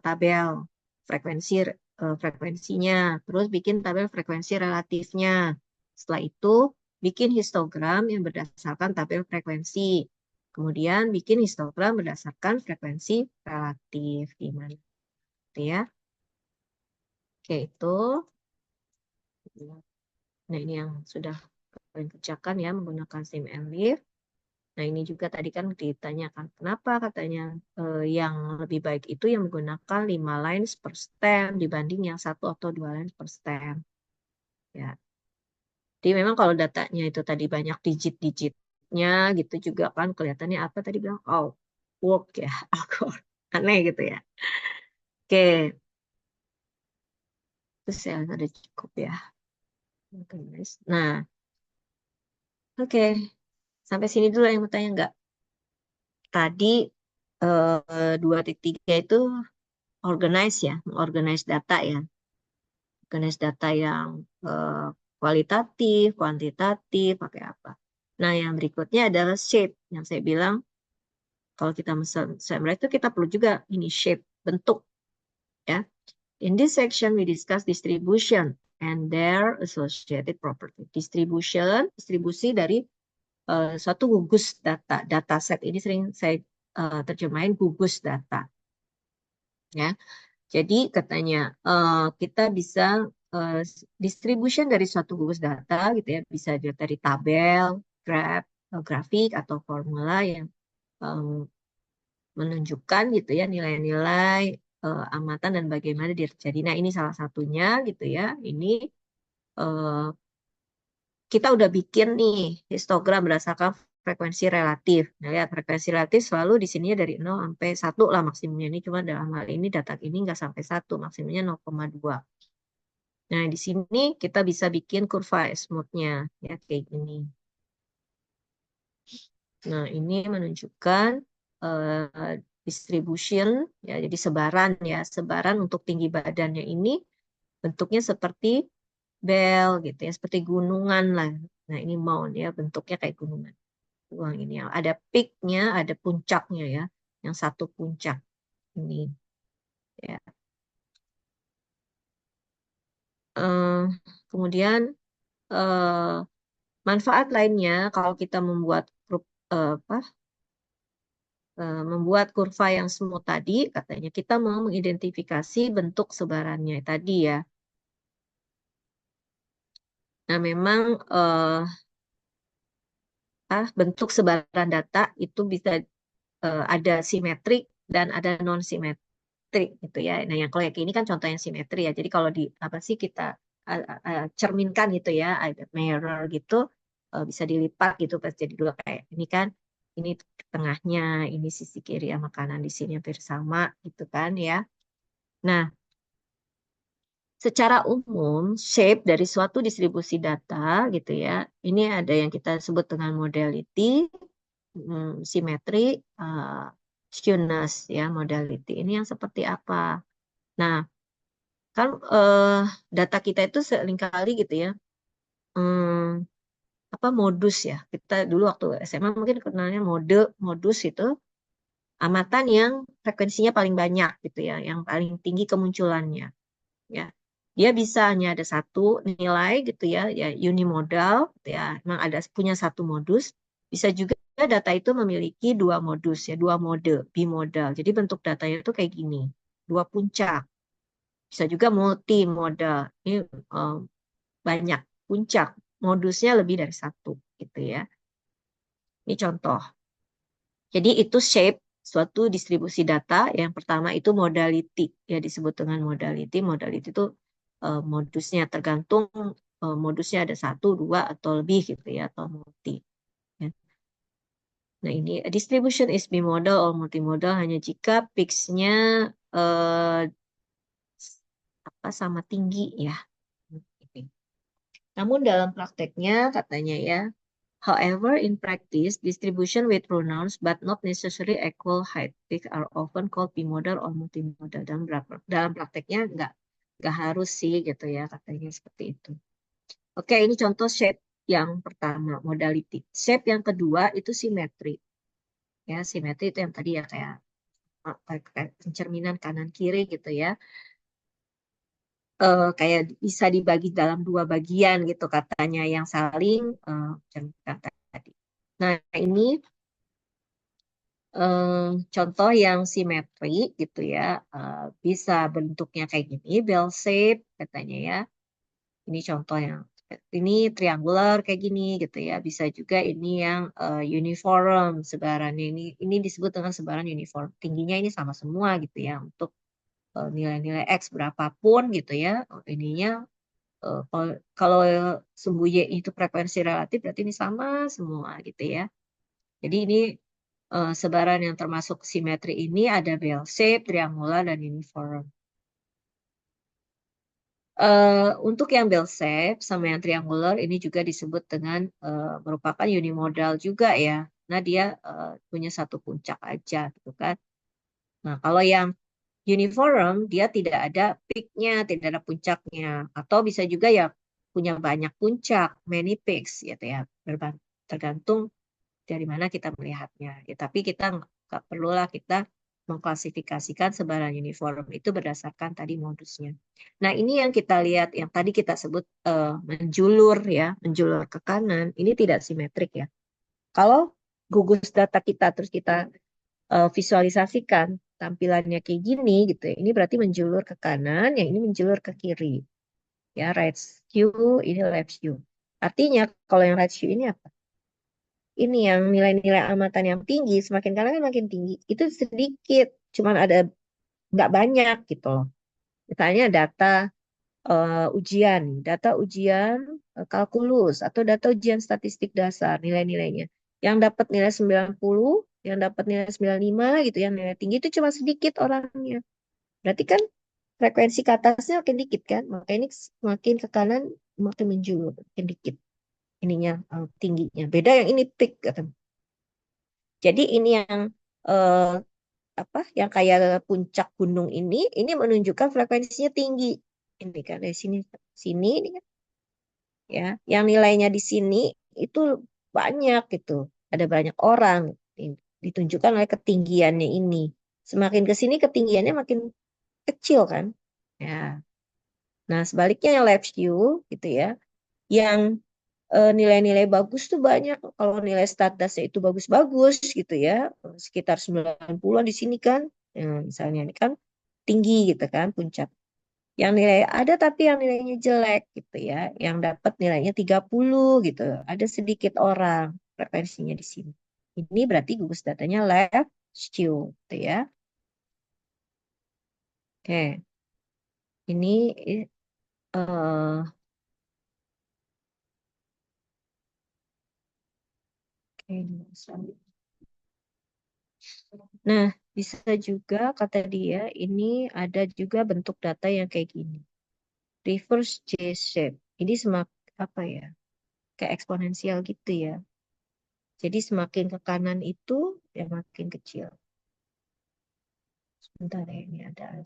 tabel frekuensi frekuensinya, terus bikin tabel frekuensi relatifnya. Setelah itu bikin histogram yang berdasarkan tabel frekuensi. Kemudian bikin histogram berdasarkan frekuensi relatif gimana gitu ya. Oke, itu. Nah, ini yang sudah kalian kerjakan ya menggunakan sim and leaf. Nah, ini juga tadi kan ditanyakan kenapa katanya yang lebih baik itu yang menggunakan 5 lines per stem dibanding yang 1 atau 2 lines per stem. Ya. Jadi memang kalau datanya itu tadi banyak digit-digit outwardnya gitu juga kan kelihatannya apa tadi bilang outward ya, outward. Aneh gitu ya. Oke, terus ya ada cukup ya. Oke, guys. Nah, oke. Sampai sini dulu yang mau tanya nggak? Tadi 2.3 itu organize ya, organize data ya. Organize data yang kualitatif, kuantitatif, pakai apa. Nah, yang berikutnya adalah shape. Yang saya bilang, kalau kita SEMrush itu kita perlu juga ini shape, bentuk. Ya. In this section, we discuss distribution and their associated property. Distribusi dari suatu gugus data. Dataset ini sering saya terjemahin gugus data. Ya, jadi katanya kita bisa distribution dari suatu gugus data gitu ya, bisa dari tabel, grafik atau formula yang menunjukkan gitu ya nilai-nilai amatan dan bagaimana dia terjadi. Nah, ini salah satunya gitu ya. Ini kita udah bikin nih histogram berdasarkan frekuensi relatif. Nah, lihat frekuensi relatif selalu di sini dari 0 sampai 1 lah maksimumnya. Ini cuma dalam hal ini data ini nggak sampai 1, maksimumnya 0,2. Nah, di sini kita bisa bikin kurva S-mode-nya ya kayak gini. Nah, ini menunjukkan distribution ya, jadi sebaran ya, sebaran untuk tinggi badannya ini bentuknya seperti bel gitu ya, seperti gunungan lah. Nah, ini mound ya, bentuknya kayak gunungan. Uang ini ada peaknya, ada puncaknya ya, yang satu puncak ini ya. Kemudian manfaat lainnya kalau kita membuat grup membuat kurva yang smooth tadi, katanya kita mau mengidentifikasi bentuk sebarannya tadi ya. Nah, memang bentuk sebaran data itu bisa ada simetrik dan ada non simetrik gitu ya. Nah, yang kalau yang ini kan contoh yang simetri ya. Jadi kalau di apa sih kita cerminkan gitu ya, ada mirror gitu, bisa dilipat gitu pas jadi dua kayak ini kan. Ini tengahnya, ini sisi kiri sama kanan di sini hampir sama gitu kan ya. Nah, secara umum shape dari suatu distribusi data gitu ya. Ini ada yang kita sebut dengan modality, simetri, skewness ya, modality. Ini yang seperti apa? Nah, kan data kita itu seringkali gitu ya. Apa modus ya? Kita dulu waktu SMA mungkin kenalnya modus itu amatan yang frekuensinya paling banyak gitu ya, yang paling tinggi kemunculannya. Ya, dia bisa hanya ada satu nilai gitu ya, ya unimodal gitu ya, memang ada punya satu modus. Bisa juga data itu memiliki dua modus ya, dua mode bimodal. Jadi bentuk datanya itu kayak gini, dua puncak. Bisa juga multimodal. Ini banyak puncak, modusnya lebih dari satu gitu ya. Ini contoh. Jadi itu shape suatu distribusi data. Yang pertama itu modality ya, disebut dengan modality. Modality itu modusnya tergantung modusnya ada satu, dua atau lebih gitu ya, atau multi. Ya. Nah, ini distribution is bimodal or multimodal hanya jika peaks-nya sama tinggi ya. Namun dalam prakteknya katanya ya, however, in practice, distribution with pronouns but not necessarily equal height peaks are often called bimodal or multimodal. Dalam prakteknya nggak harus sih gitu ya, katanya seperti itu. Oke, ini contoh shape yang pertama, modality. Shape yang kedua itu simetri. Ya, simetri itu yang tadi ya kayak pencerminan kanan kiri gitu ya. Kayak bisa dibagi dalam dua bagian gitu katanya yang saling mencerminkan tadi. Nah, ini contoh yang simetri gitu ya, bisa bentuknya kayak gini, bell shape katanya ya. Ini contoh yang ini triangular kayak gini gitu ya. Bisa juga ini yang uniform sebarannya ini disebut dengan sebaran uniform. Tingginya ini sama semua gitu ya untuk nilai-nilai X berapapun gitu ya. Ininya kalau sumbu Y itu frekuensi relatif berarti ini sama semua gitu ya. Jadi ini sebaran yang termasuk simetri ini ada bell shape, triangular, dan uniform. Untuk yang bell shape sama yang triangular ini juga disebut dengan merupakan unimodal juga ya. Nah dia punya satu puncak aja gitu kan. Nah kalau yang uniform dia tidak ada peaknya, tidak ada puncaknya, atau bisa juga ya punya banyak puncak, many peaks gitu ya, tergantung dari mana kita melihatnya. Ya, tapi kita nggak perlulah kita mengklasifikasikan sebaran uniform itu berdasarkan tadi modusnya. Nah ini yang kita lihat, yang tadi kita sebut menjulur ya, menjulur ke kanan, ini tidak simetrik ya. Kalau gugus data kita terus kita visualisasikan tampilannya kayak gini gitu ya. Ini berarti menjulur ke kanan, yang ini menjulur ke kiri. Ya, right skew, ini left skew. Artinya kalau yang right skew ini apa? Ini yang nilai-nilai amatan yang tinggi, semakin kanan kan makin tinggi. Itu sedikit, cuman ada nggak banyak gitu loh. Misalnya data ujian kalkulus atau data ujian statistik dasar, nilai-nilainya. Yang dapat nilai 90, yang dapat nilai 95 gitu, yang nilai tinggi itu cuma sedikit orangnya. Berarti kan frekuensi ke atasnya makin dikit kan, maka ini makin ke kanan makin menjulur, makin dikit ininya tingginya. Beda yang ini peak kata. Jadi ini yang eh, apa? Yang kayak puncak gunung ini menunjukkan frekuensinya tinggi. Ini kan dari sini sini ini kan ya. Yang nilainya di sini itu banyak gitu. Ada banyak orang ditunjukkan oleh ketinggiannya ini. Semakin ke sini ketinggiannya makin kecil kan? Ya. Nah, sebaliknya yang left view gitu ya, yang nilai-nilai bagus tuh banyak. Kalau nilai statusnya itu bagus-bagus gitu ya, sekitar 90-an di sini kan, misalnya ini kan tinggi gitu kan puncak. Yang nilai ada tapi yang nilainya jelek gitu ya, yang dapat nilainya 30 gitu. Ada sedikit orang frekuensinya di sini. Ini berarti gugus datanya left skew gitu ya. Oke, ini eh oke, selanjutnya. Nah, bisa juga kata dia ini ada juga bentuk data yang kayak gini. Reverse J-shape. Ini apa ya? Kayak eksponensial gitu ya. Jadi semakin ke kanan itu ya makin kecil. Sebentar ya, ini ada.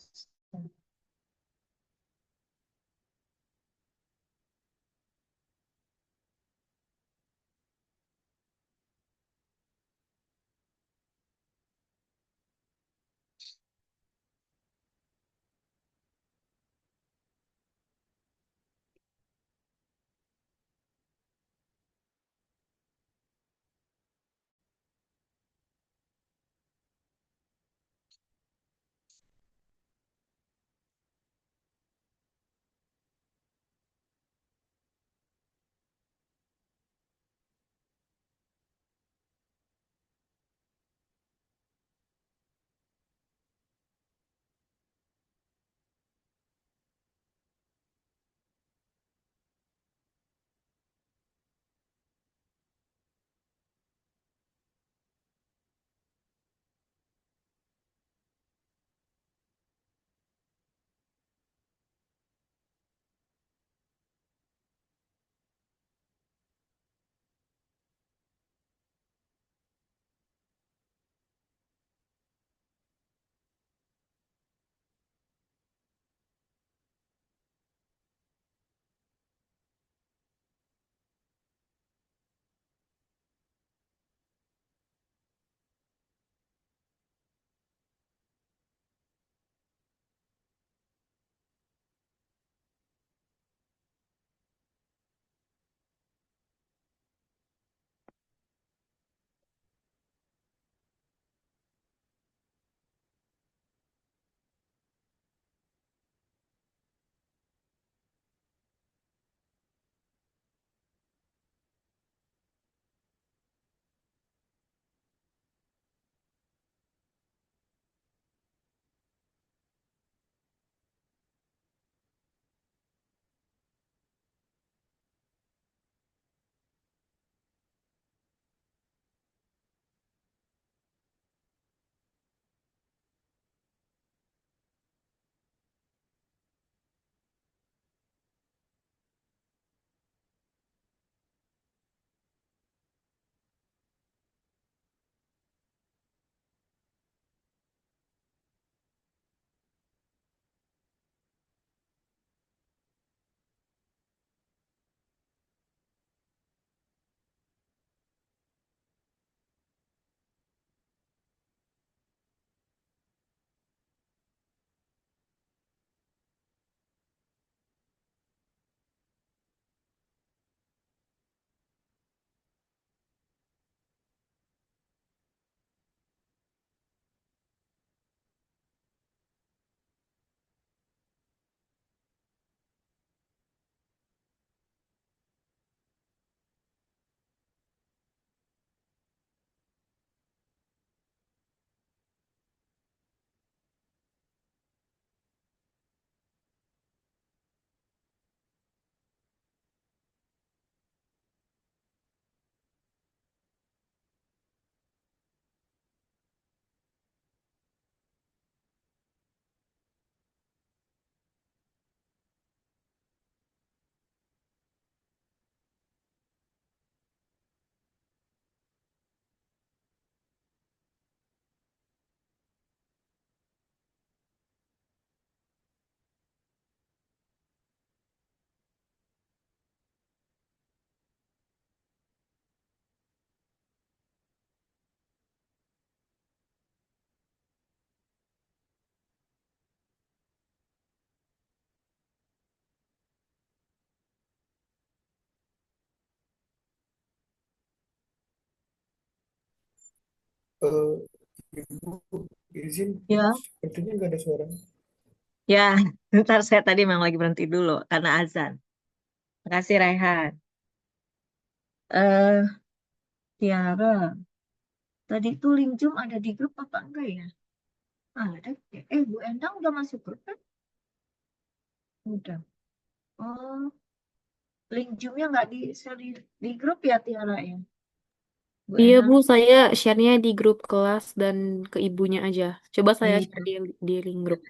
Eh, Ibu izin, Ya, sepertinya nggak ada suara. ya. Ntar saya tadi memang lagi berhenti dulu karena azan. Makasih Raihan. Eh, Tiara, tadi tuh link Zoom ada di grup apa enggak ya? Ada. Bu Endang udah masuk grup kan? Udah. Oh, link Zoom-nya nggak di-share di grup ya Tiara ya? Bu Iya Endang. Bu, saya share-nya di grup kelas dan ke ibunya aja. Coba saya Iya. share di link grup.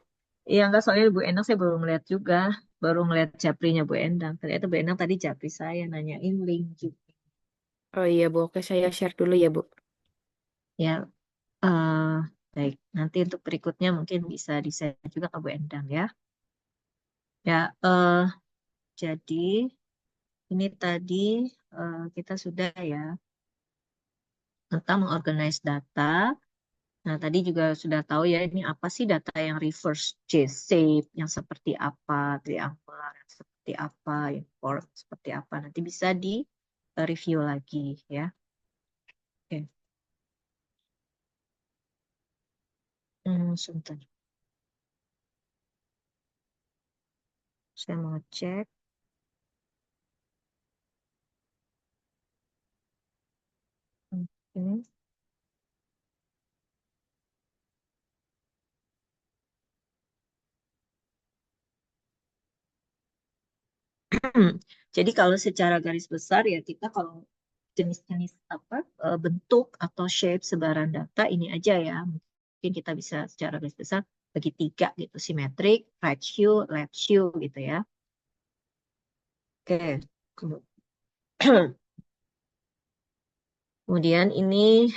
Iya, enggak soalnya Bu Endang saya baru ngeliat juga. Baru ngeliat Japrinya Bu Endang. Ternyata Bu Endang tadi Japri saya nanyain link Zoom. Oh iya Bu, oke saya share dulu ya Bu. Ya, eh baik. Nanti untuk berikutnya mungkin bisa di-share juga ke Bu Endang ya. Ya, jadi ini tadi kita sudah ya tentang mengorganize data. Nah, tadi juga sudah tahu ya ini apa sih data yang reverse J-shape, yang seperti apa, triangular, yang seperti apa, import seperti apa. Nanti bisa di review lagi ya. Oke. Sebentar. Saya mau cek. Oke. Jadi kalau secara garis besar ya kita kalau jenis-jenis apa bentuk atau shape sebaran data ini aja ya. Mungkin kita bisa secara garis besar bagi tiga gitu, simetrik, right view, left view gitu ya. Oke. Kemudian ini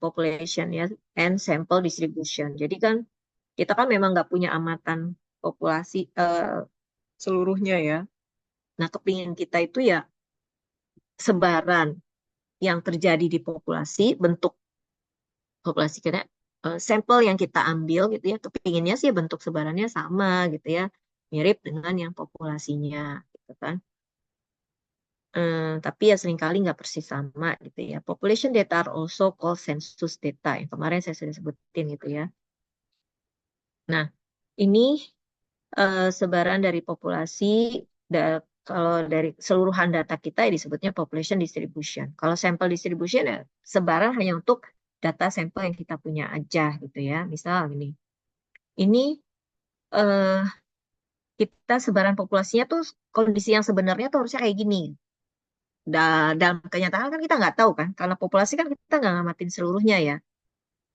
population ya and sample distribution. Jadi kan kita kan memang nggak punya amatan populasi seluruhnya ya. Nah, kepingin kita itu ya sebaran yang terjadi di populasi, bentuk populasi kita, sampel yang kita ambil gitu ya, kepinginnya sih bentuk sebarannya sama gitu ya, mirip dengan yang populasinya gitu kan. Tapi ya seringkali nggak persis sama gitu ya. Population data are also called census data yang kemarin saya sudah sebutin gitu ya. Nah, ini sebaran dari populasi, kalau dari seluruhan data kita ya disebutnya population distribution. Kalau sample distribution ya sebaran hanya untuk data sampel yang kita punya aja gitu ya. Misal ini eh, kita sebaran populasinya tuh kondisi yang sebenarnya tuh harusnya kayak gini. Dalam kenyataan kan kita nggak tahu kan, karena populasi kan kita nggak ngamatin seluruhnya ya.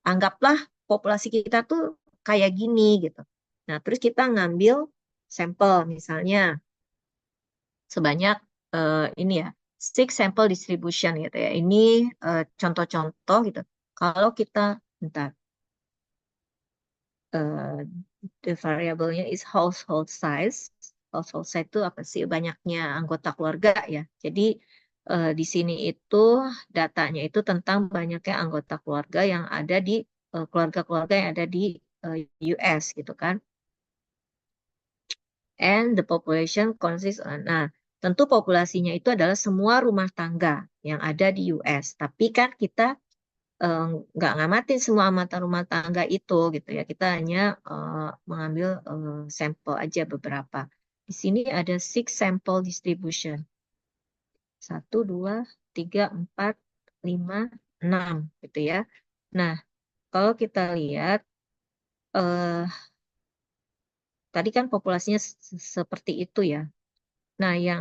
Anggaplah populasi kita tuh kayak gini gitu. Nah, terus kita ngambil sampel misalnya sebanyak ini ya, six sample distribution gitu ya. Ini contoh-contoh gitu. Kalau kita, bentar, eh, the variabelnya is household size. Household size itu apa sih? Banyaknya anggota keluarga ya. Jadi di sini itu datanya itu tentang banyaknya anggota keluarga yang ada di keluarga-keluarga yang ada di US gitu kan. And the population consists on. Nah, tentu populasinya itu adalah semua rumah tangga yang ada di US. Tapi kan kita eh, nggak ngamatin semua amatan rumah tangga itu gitu ya. Kita hanya mengambil sampel aja beberapa. Di sini ada six sample distribution. 1, 2, 3, 4, 5, 6 gitu ya. Nah, kalau kita lihat eh, tadi kan populasinya seperti itu ya. Nah, yang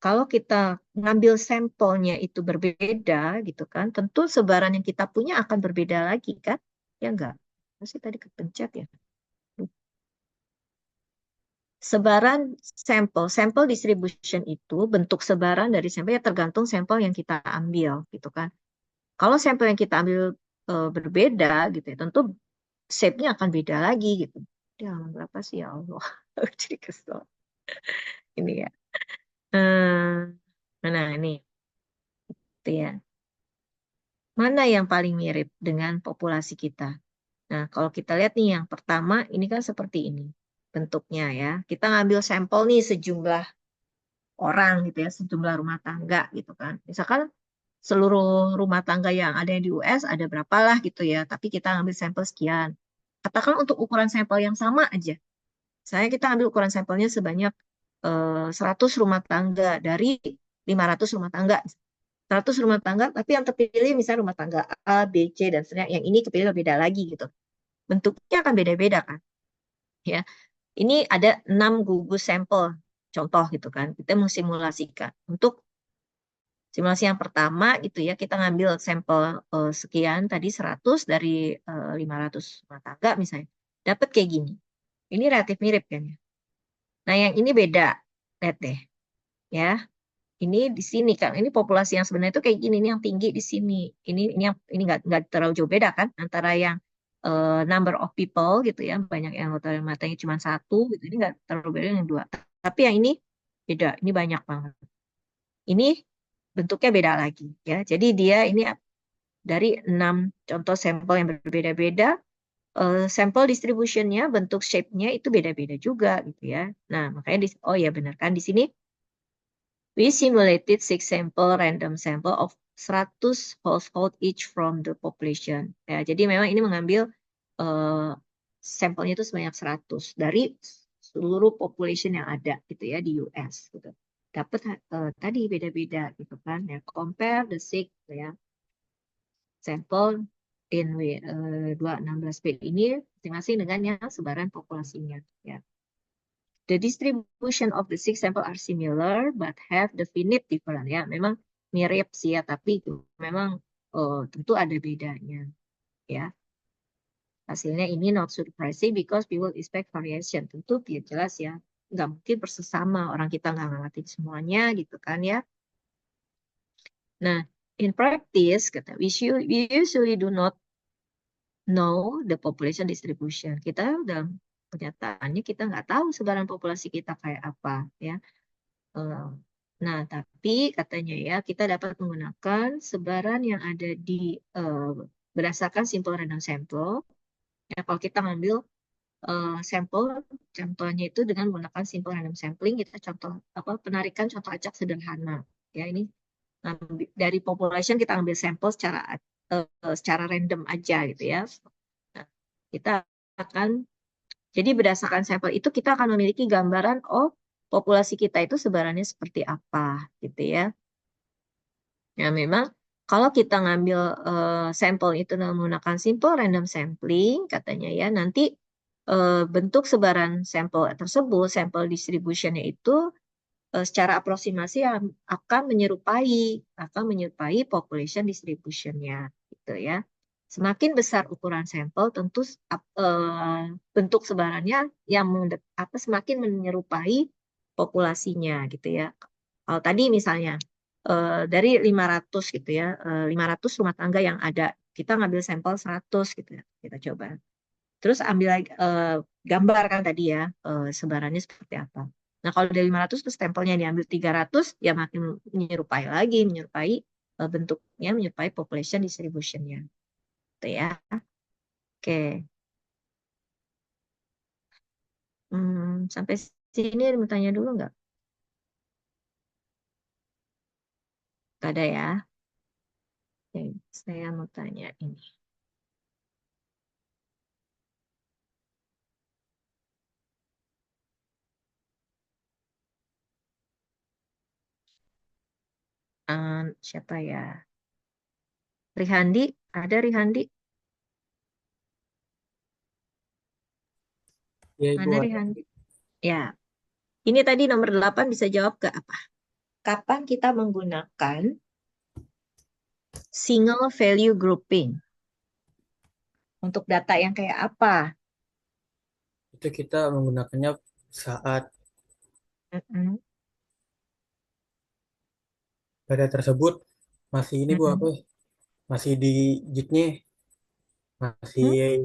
kalau kita ngambil sampelnya itu berbeda gitu kan, tentu sebaran yang kita punya akan berbeda lagi kan? Ya enggak? Masih tadi kepencet ya. Sebaran sampel distribution itu bentuk sebaran dari sampel ya tergantung sampel yang kita ambil gitu kan. Kalau sampel yang kita ambil berbeda gitu ya, tentu shape-nya akan beda lagi gitu. Di halaman berapa sih ya Allah? Jadi kesel. Ini ya. Mana ini? Itu ya. Mana yang paling mirip dengan populasi kita? Nah, kalau kita lihat nih yang pertama, ini kan seperti ini bentuknya ya. Kita ngambil sampel nih sejumlah orang gitu ya, sejumlah rumah tangga gitu kan. Misalkan seluruh rumah tangga yang ada di US ada berapa lah gitu ya, tapi kita ambil sampel sekian. Katakan untuk ukuran sampel yang sama aja. Kita ambil ukuran sampelnya sebanyak 100 rumah tangga dari 500 rumah tangga. 100 rumah tangga, tapi yang terpilih misalnya rumah tangga A, B, C, dan seterusnya. Yang ini kepilih beda lagi gitu. Bentuknya akan beda-beda kan. Ya, ini ada 6 gugus sampel. Contoh gitu kan. Kita mensimulasikan. Untuk simulasi yang pertama itu ya, kita ngambil sampel sekian, tadi 100 dari 500 rumah tangga misalnya. Dapat kayak gini. Ini relatif mirip kan ya. Nah, yang ini beda. Lihat deh. Ya, ini di sini kan. Ini populasi yang sebenarnya itu kayak gini. Ini yang tinggi di sini. Ini nggak terlalu jauh beda kan antara yang number of people gitu ya. Banyak yang matanya cuma satu gitu. Ini nggak terlalu beda yang dua. Tapi yang ini beda. Ini banyak banget. Ini bentuknya beda lagi ya. Jadi dia ini dari 6 contoh sampel yang berbeda-beda. Sampel distributionnya, bentuk shape-nya itu beda-beda juga gitu ya. Nah, makanya oh ya benar kan di sini we simulated 6 random sample of 100 household each from the population. Ya, jadi memang ini mengambil sampelnya itu sebanyak 100 dari seluruh population yang ada gitu ya di US gitu. Dapat tadi beda-beda gitu kan ya. Compare the six ya sampel in 216B ini masing-masing dengan yang sebaran populasinya ya. The distribution of the six sample are similar but have definite difference ya. Memang mirip sih ya, tapi itu memang tentu ada bedanya ya. Hasilnya ini not surprising because people expect variation. Tentu ya jelas ya, nggak mungkin persis sama, orang kita nggak ngamatin semuanya gitu kan ya. Nah, in practice, kata we usually do not know the population distribution. Kita dalam kenyataannya kita nggak tahu sebaran populasi kita kayak apa ya. Nah, tapi katanya ya kita dapat menggunakan sebaran yang ada di berdasarkan simple random sample. Ya, kalau kita ngambil sampel, contohnya itu dengan menggunakan simple random sampling, kita contoh penarikan contoh acak sederhana. Ya, ini dari population kita ambil sampel secara random aja gitu ya. Nah, kita akan jadi berdasarkan sampel itu kita akan memiliki gambaran populasi kita itu sebarannya seperti apa gitu ya. Ya memang kalau kita ngambil sampel itu menggunakan simple random sampling katanya ya nanti bentuk sebaran sampel tersebut, sampel distributionnya itu secara aproksimasi akan menyerupai population distributionnya gitu ya. Semakin besar ukuran sampel, tentu bentuk sebarannya yang semakin menyerupai populasinya gitu ya. Kalau tadi misalnya dari 500 gitu ya, 500 rumah tangga yang ada, kita ngambil sampel 100 gitu ya, kita coba. Terus ambil gambar kan tadi ya, sebarannya seperti apa. Nah, kalau dari 500 terus sampelnya diambil 300, ya makin menyerupai bentuknya, menyerupai population distribution-nya. Gitu ya. Oke. Sampai sini mau tanya dulu nggak? Nggak ada ya. Oke, saya mau tanya ini. Siapa ya? Rihandi, ada Rihandi? Ya, Ibu. Mana Rihandi? Ya, ini tadi nomor 8 bisa jawab ke apa? Kapan kita menggunakan single value grouping? Untuk data yang kayak apa? Itu kita menggunakannya saat Mm-mm, data tersebut masih ini Bu apa? mm-mm. Masih digitnya masih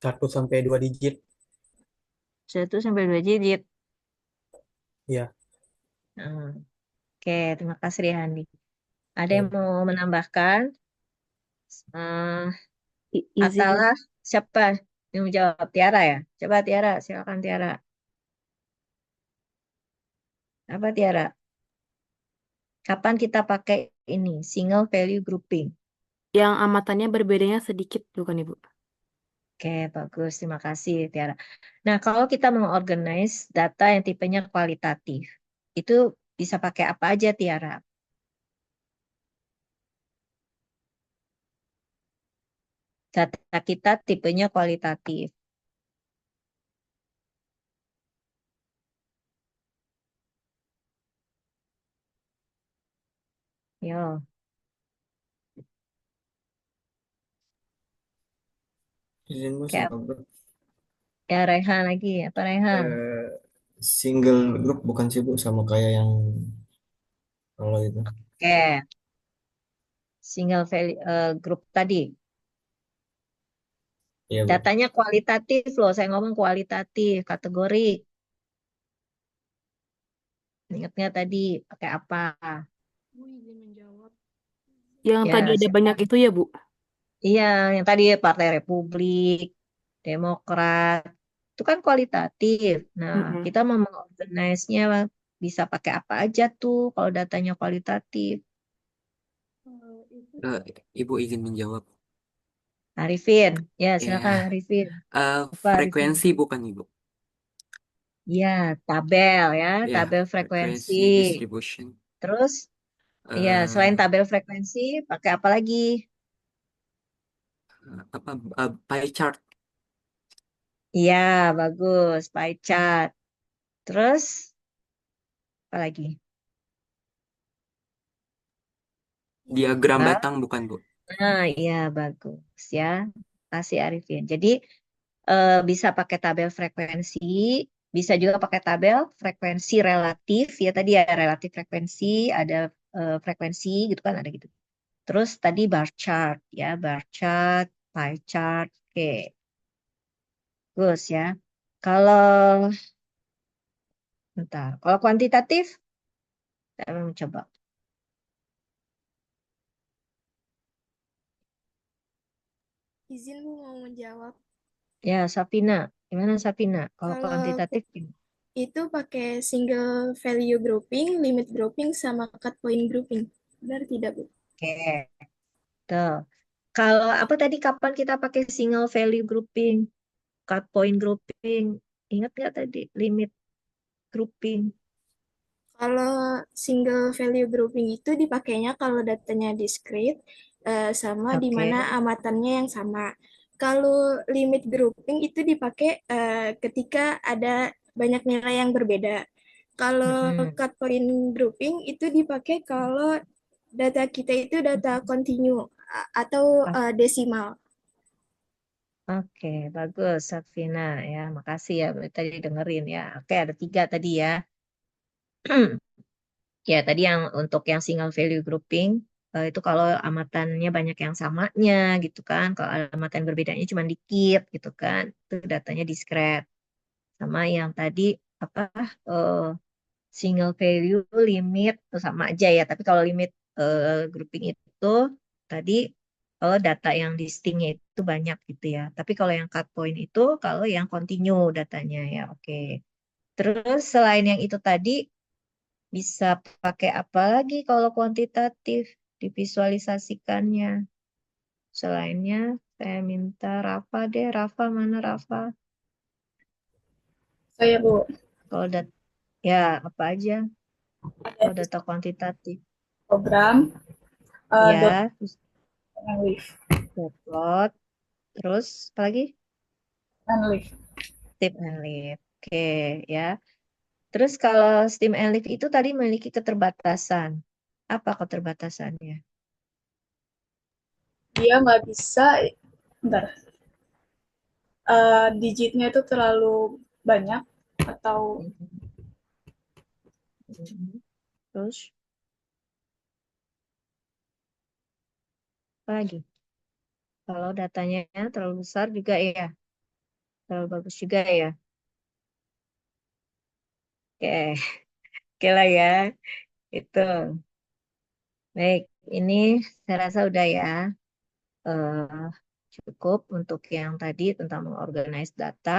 Hmm? 1 sampai 2 digit. 1 sampai 2 digit. Ya. Hmm, Oke, terima kasih Rihandi. Ada yang Ya. mau menambahkan? Eh, Izin. Atalah siapa yang menjawab? Tiara ya? Coba Tiara, silakan Tiara. Apa Tiara? Kapan kita pakai ini, single value grouping. Yang amatannya berbedanya sedikit, bukan Ibu? Oke, bagus. Terima kasih, Tiara. Nah, kalau kita mau organize data yang tipenya kualitatif, itu bisa pakai apa aja, Tiara? Data kita tipenya kualitatif. Yo, Izin Bu kayak sama bro. ya Rehan lagi, apa Rehan? Eh, Single group bukan sih Bu, sama kayak yang kalau itu. Oke, single value group tadi. Iya Bu. Datanya kualitatif loh, saya ngomong kualitatif, kategori. Ingatnya tadi pakai apa? Yang tadi Ya, ada siapa? banyak itu ya, Bu? Iya, yang tadi Partai Republik, Demokrat, itu kan kualitatif. Nah, Mm-mm. kita mau mengorganize-nya bisa pakai apa aja tuh kalau datanya kualitatif. Eh, Ibu izin menjawab. Arifin, ya silakan Ya, Arifin. Apa Arifin? frekuensi bukan Ibu. Ya, tabel ya, Ya, tabel frekuensi. frekuensi distribution. Terus, ya Eh, selain tabel frekuensi, pakai apa lagi? apa pie chart. Iya, bagus, pie chart. Terus, apa lagi? Diagram Hah? batang bukan Bu. Nah, iya bagus ya. Kasih Arifin. Jadi bisa pakai tabel frekuensi, bisa juga pakai tabel frekuensi relatif ya tadi ya relatif frekuensi, ada frekuensi gitu kan ada gitu. Terus tadi bar chart ya, bar chart, pie chart. Oke, bagus ya. Kalau bentar, kalau kuantitatif, saya mau coba. Izin Bu mau menjawab. Ya, Sapina. Gimana Sapina? Kalau Kalau kuantitatif gimana? itu pakai single value grouping, limit grouping, sama cut point grouping. Benar tidak, Bu? Oke, tuh. Kalau apa tadi kapan kita pakai single value grouping, cut point grouping? Ingat nggak tadi limit grouping? Kalau single value grouping itu dipakainya kalau datanya discrete sama di Oke. mana amatannya yang sama. Kalau limit grouping itu dipakai ketika ada banyak nilai yang berbeda. Kalau Mm-mm. cut point grouping itu dipakai kalau data kita itu data continue atau O- desimal. Oke, bagus, Safina ya. Makasih ya, tadi dengerin ya. Oke, ada tiga tadi ya. Ya, tadi yang untuk yang single value grouping itu kalau amatannya banyak yang samanya gitu kan. Kalau amatan berbedanya cuma dikit gitu kan. Itu datanya discrete. Sama yang tadi apa eh, single value limit itu sama aja ya. Tapi kalau limit grouping itu tadi kalau data yang distinct itu banyak gitu ya. Tapi kalau yang cut point itu kalau yang continue datanya ya. Oke. Terus selain yang itu tadi bisa pakai apa lagi kalau kuantitatif divisualisasikannya? Selainnya saya minta Rafa deh. Rafa mana Rafa? Saya Bu, Kalau data ya apa aja? Kalau data kuantitatif. program dot Ya, analysis, Dot, terus apa lagi? analysis. Steam and Live. Oke, ya. Terus kalau Steam and Live itu tadi memiliki keterbatasan. Apa keterbatasannya? Dia nggak bisa, bentar, digitnya itu terlalu banyak atau Mhm. Mhm. Terus apa lagi? Kalau datanya terlalu besar juga ya, terlalu bagus juga ya. Oke, oke lah ya. Itu. Baik, ini saya rasa udah ya. eh, Cukup untuk yang tadi tentang mengorganize data.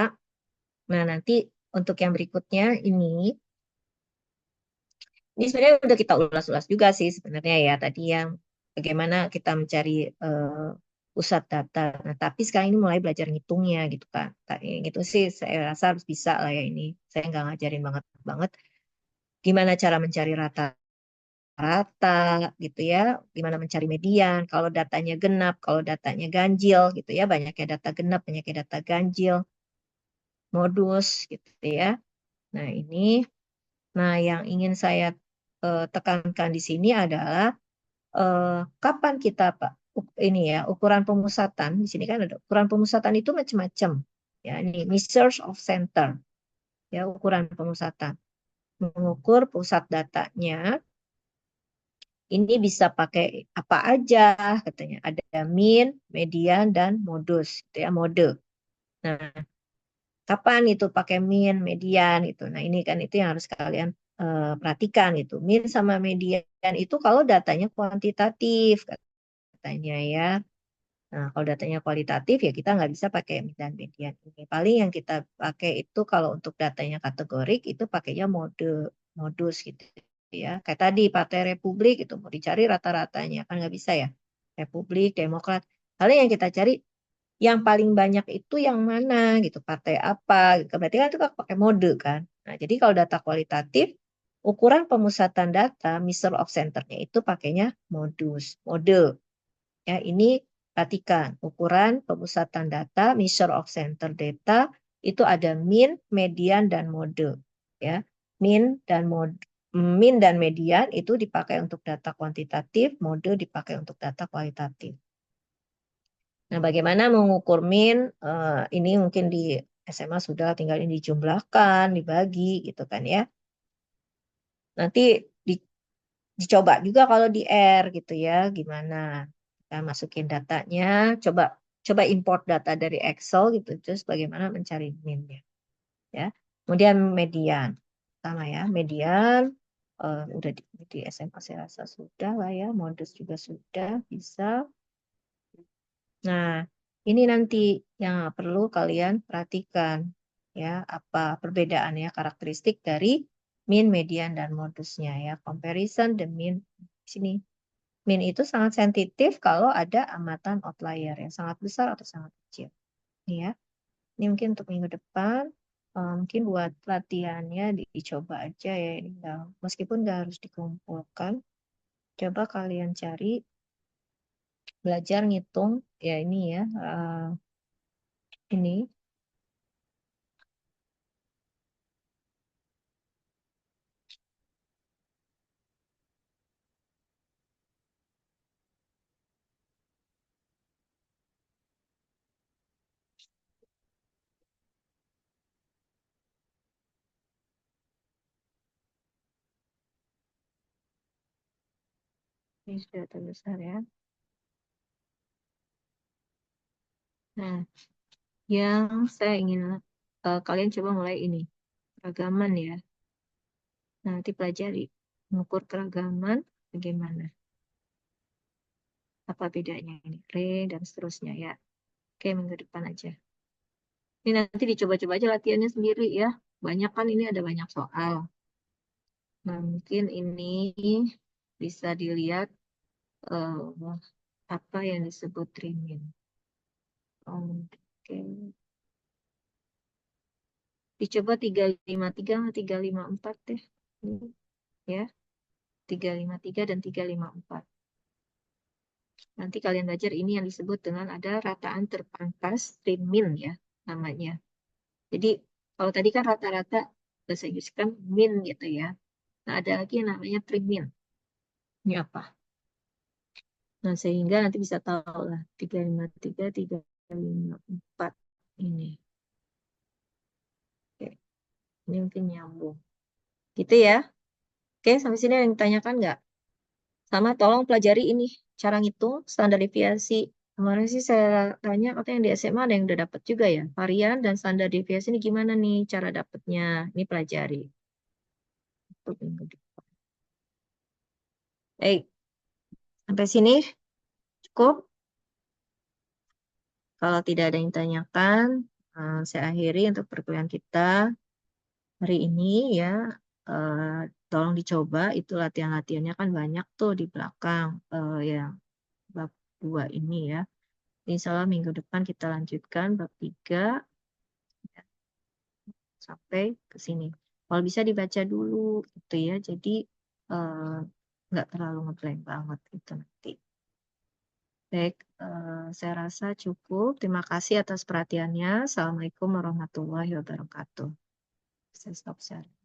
Nah, nanti untuk yang berikutnya ini Ini sebenarnya udah kita ulas-ulas juga sih sebenarnya ya tadi yang bagaimana kita mencari pusat data. Nah, tapi sekarang ini mulai belajar ngitungnya gitu kan. Gitu sih saya rasa harus bisa lah ya ini. Saya nggak ngajarin banget banget gimana cara mencari rata gitu ya, gimana mencari median, kalau datanya genap, kalau datanya ganjil gitu ya, banyaknya data genap, banyaknya data ganjil, modus gitu ya. Nah, ini yang ingin saya tekankan di sini adalah eh, kapan kita Pak ini ya, ukuran pemusatan. Di sini kan ada ukuran pemusatan itu macam-macam. Ya, ini measures of center. Ya, ukuran pemusatan. Mengukur pusat datanya ini bisa pakai apa aja katanya. Ada min, median, dan modus, gitu ya, mode. Nah, kapan itu pakai min, median itu. Nah, ini kan itu yang harus kalian perhatikan itu. Min sama median itu kalau datanya kuantitatif katanya ya. Nah, kalau datanya kualitatif ya kita nggak bisa pakai min dan median ini. Paling yang kita pakai itu kalau untuk datanya kategorik itu pakainya modus gitu ya. Kayak tadi Partai Republik itu mau dicari rata-ratanya kan nggak bisa ya. Republik, Demokrat. Paling yang kita cari yang paling banyak itu yang mana gitu, partai apa gitu. Berarti kan itu kan pakai mode kan. Nah, jadi kalau data kualitatif ukuran pemusatan data, measure of center-nya itu pakainya mode. Ya, ini perhatikan ukuran pemusatan data, measure of center data itu ada min, median dan mode. Ya, min dan mode, min dan median itu dipakai untuk data kuantitatif, mode dipakai untuk data kualitatif. Nah, bagaimana mengukur min? Ini mungkin di SMA sudah tinggal ini dijumlahkan, dibagi gitu kan ya. Nanti dicoba juga kalau di R gitu ya, gimana? Kita masukin datanya, coba import data dari Excel gitu, terus bagaimana mencari minnya ya. Kemudian median. Sama ya, median udah di SMA saya rasa sudah lah ya, modus juga sudah bisa. Nah, ini nanti yang perlu kalian perhatikan ya, apa perbedaannya karakteristik dari min, median, dan modusnya ya. Comparison the mean sini. Min itu sangat sensitif kalau ada amatan outlier yang sangat besar atau sangat kecil. Ini ya. Ini mungkin untuk minggu depan, mungkin buat latihannya dicoba aja ya. Ini meskipun nggak harus dikumpulkan, coba kalian cari belajar ngitung ya ini ya. Ini sudah terbesar ya. Nah, yang saya ingin kalian coba mulai ini keragaman ya. Nah, nanti pelajari mengukur keragaman bagaimana, apa bedanya ini, dan seterusnya ya. Oke, minggu depan aja. Ini nanti dicoba-coba aja latihannya sendiri ya. Banyak kan ini ada banyak soal. Nah, mungkin ini bisa dilihat apa yang disebut trimin. Oke. Dicoba 353 sama 354 deh. Ini, ya. 353 dan 354. Nanti kalian belajar ini yang disebut dengan ada rataan terpangkas trimin ya namanya. Jadi kalau tadi kan rata-rata bahasa Inggris kan min gitu ya. Nah, ada lagi yang namanya trimin. Ini apa? Nah, sehingga nanti bisa tahu lah 353, 354 ini. Oke, ini mungkin nyambung. Gitu ya. Oke, sampai sini ada yang ditanyakan nggak? Sama tolong pelajari ini, cara ngitung standar deviasi. Kemarin sih saya tanya, katanya yang di SMA ada yang udah dapat juga ya. Varian dan standar deviasi ini gimana nih cara dapatnya? Ini pelajari. Untuk minggu depan. Baik, sampai sini cukup. Kalau tidak ada yang tanyakan, saya akhiri untuk perkuliahan kita hari ini ya. tolong dicoba, itu latihan-latihannya kan banyak tuh di belakang yang bab 2 ini ya. Insya Allah minggu depan kita lanjutkan bab 3 ya, sampai ke sini. Kalau bisa dibaca dulu gitu ya, jadi eh, nggak terlalu ngeblank banget gitu nanti. Baik, saya rasa cukup. Terima kasih atas perhatiannya. Assalamualaikum warahmatullahi wabarakatuh. Saya stop share.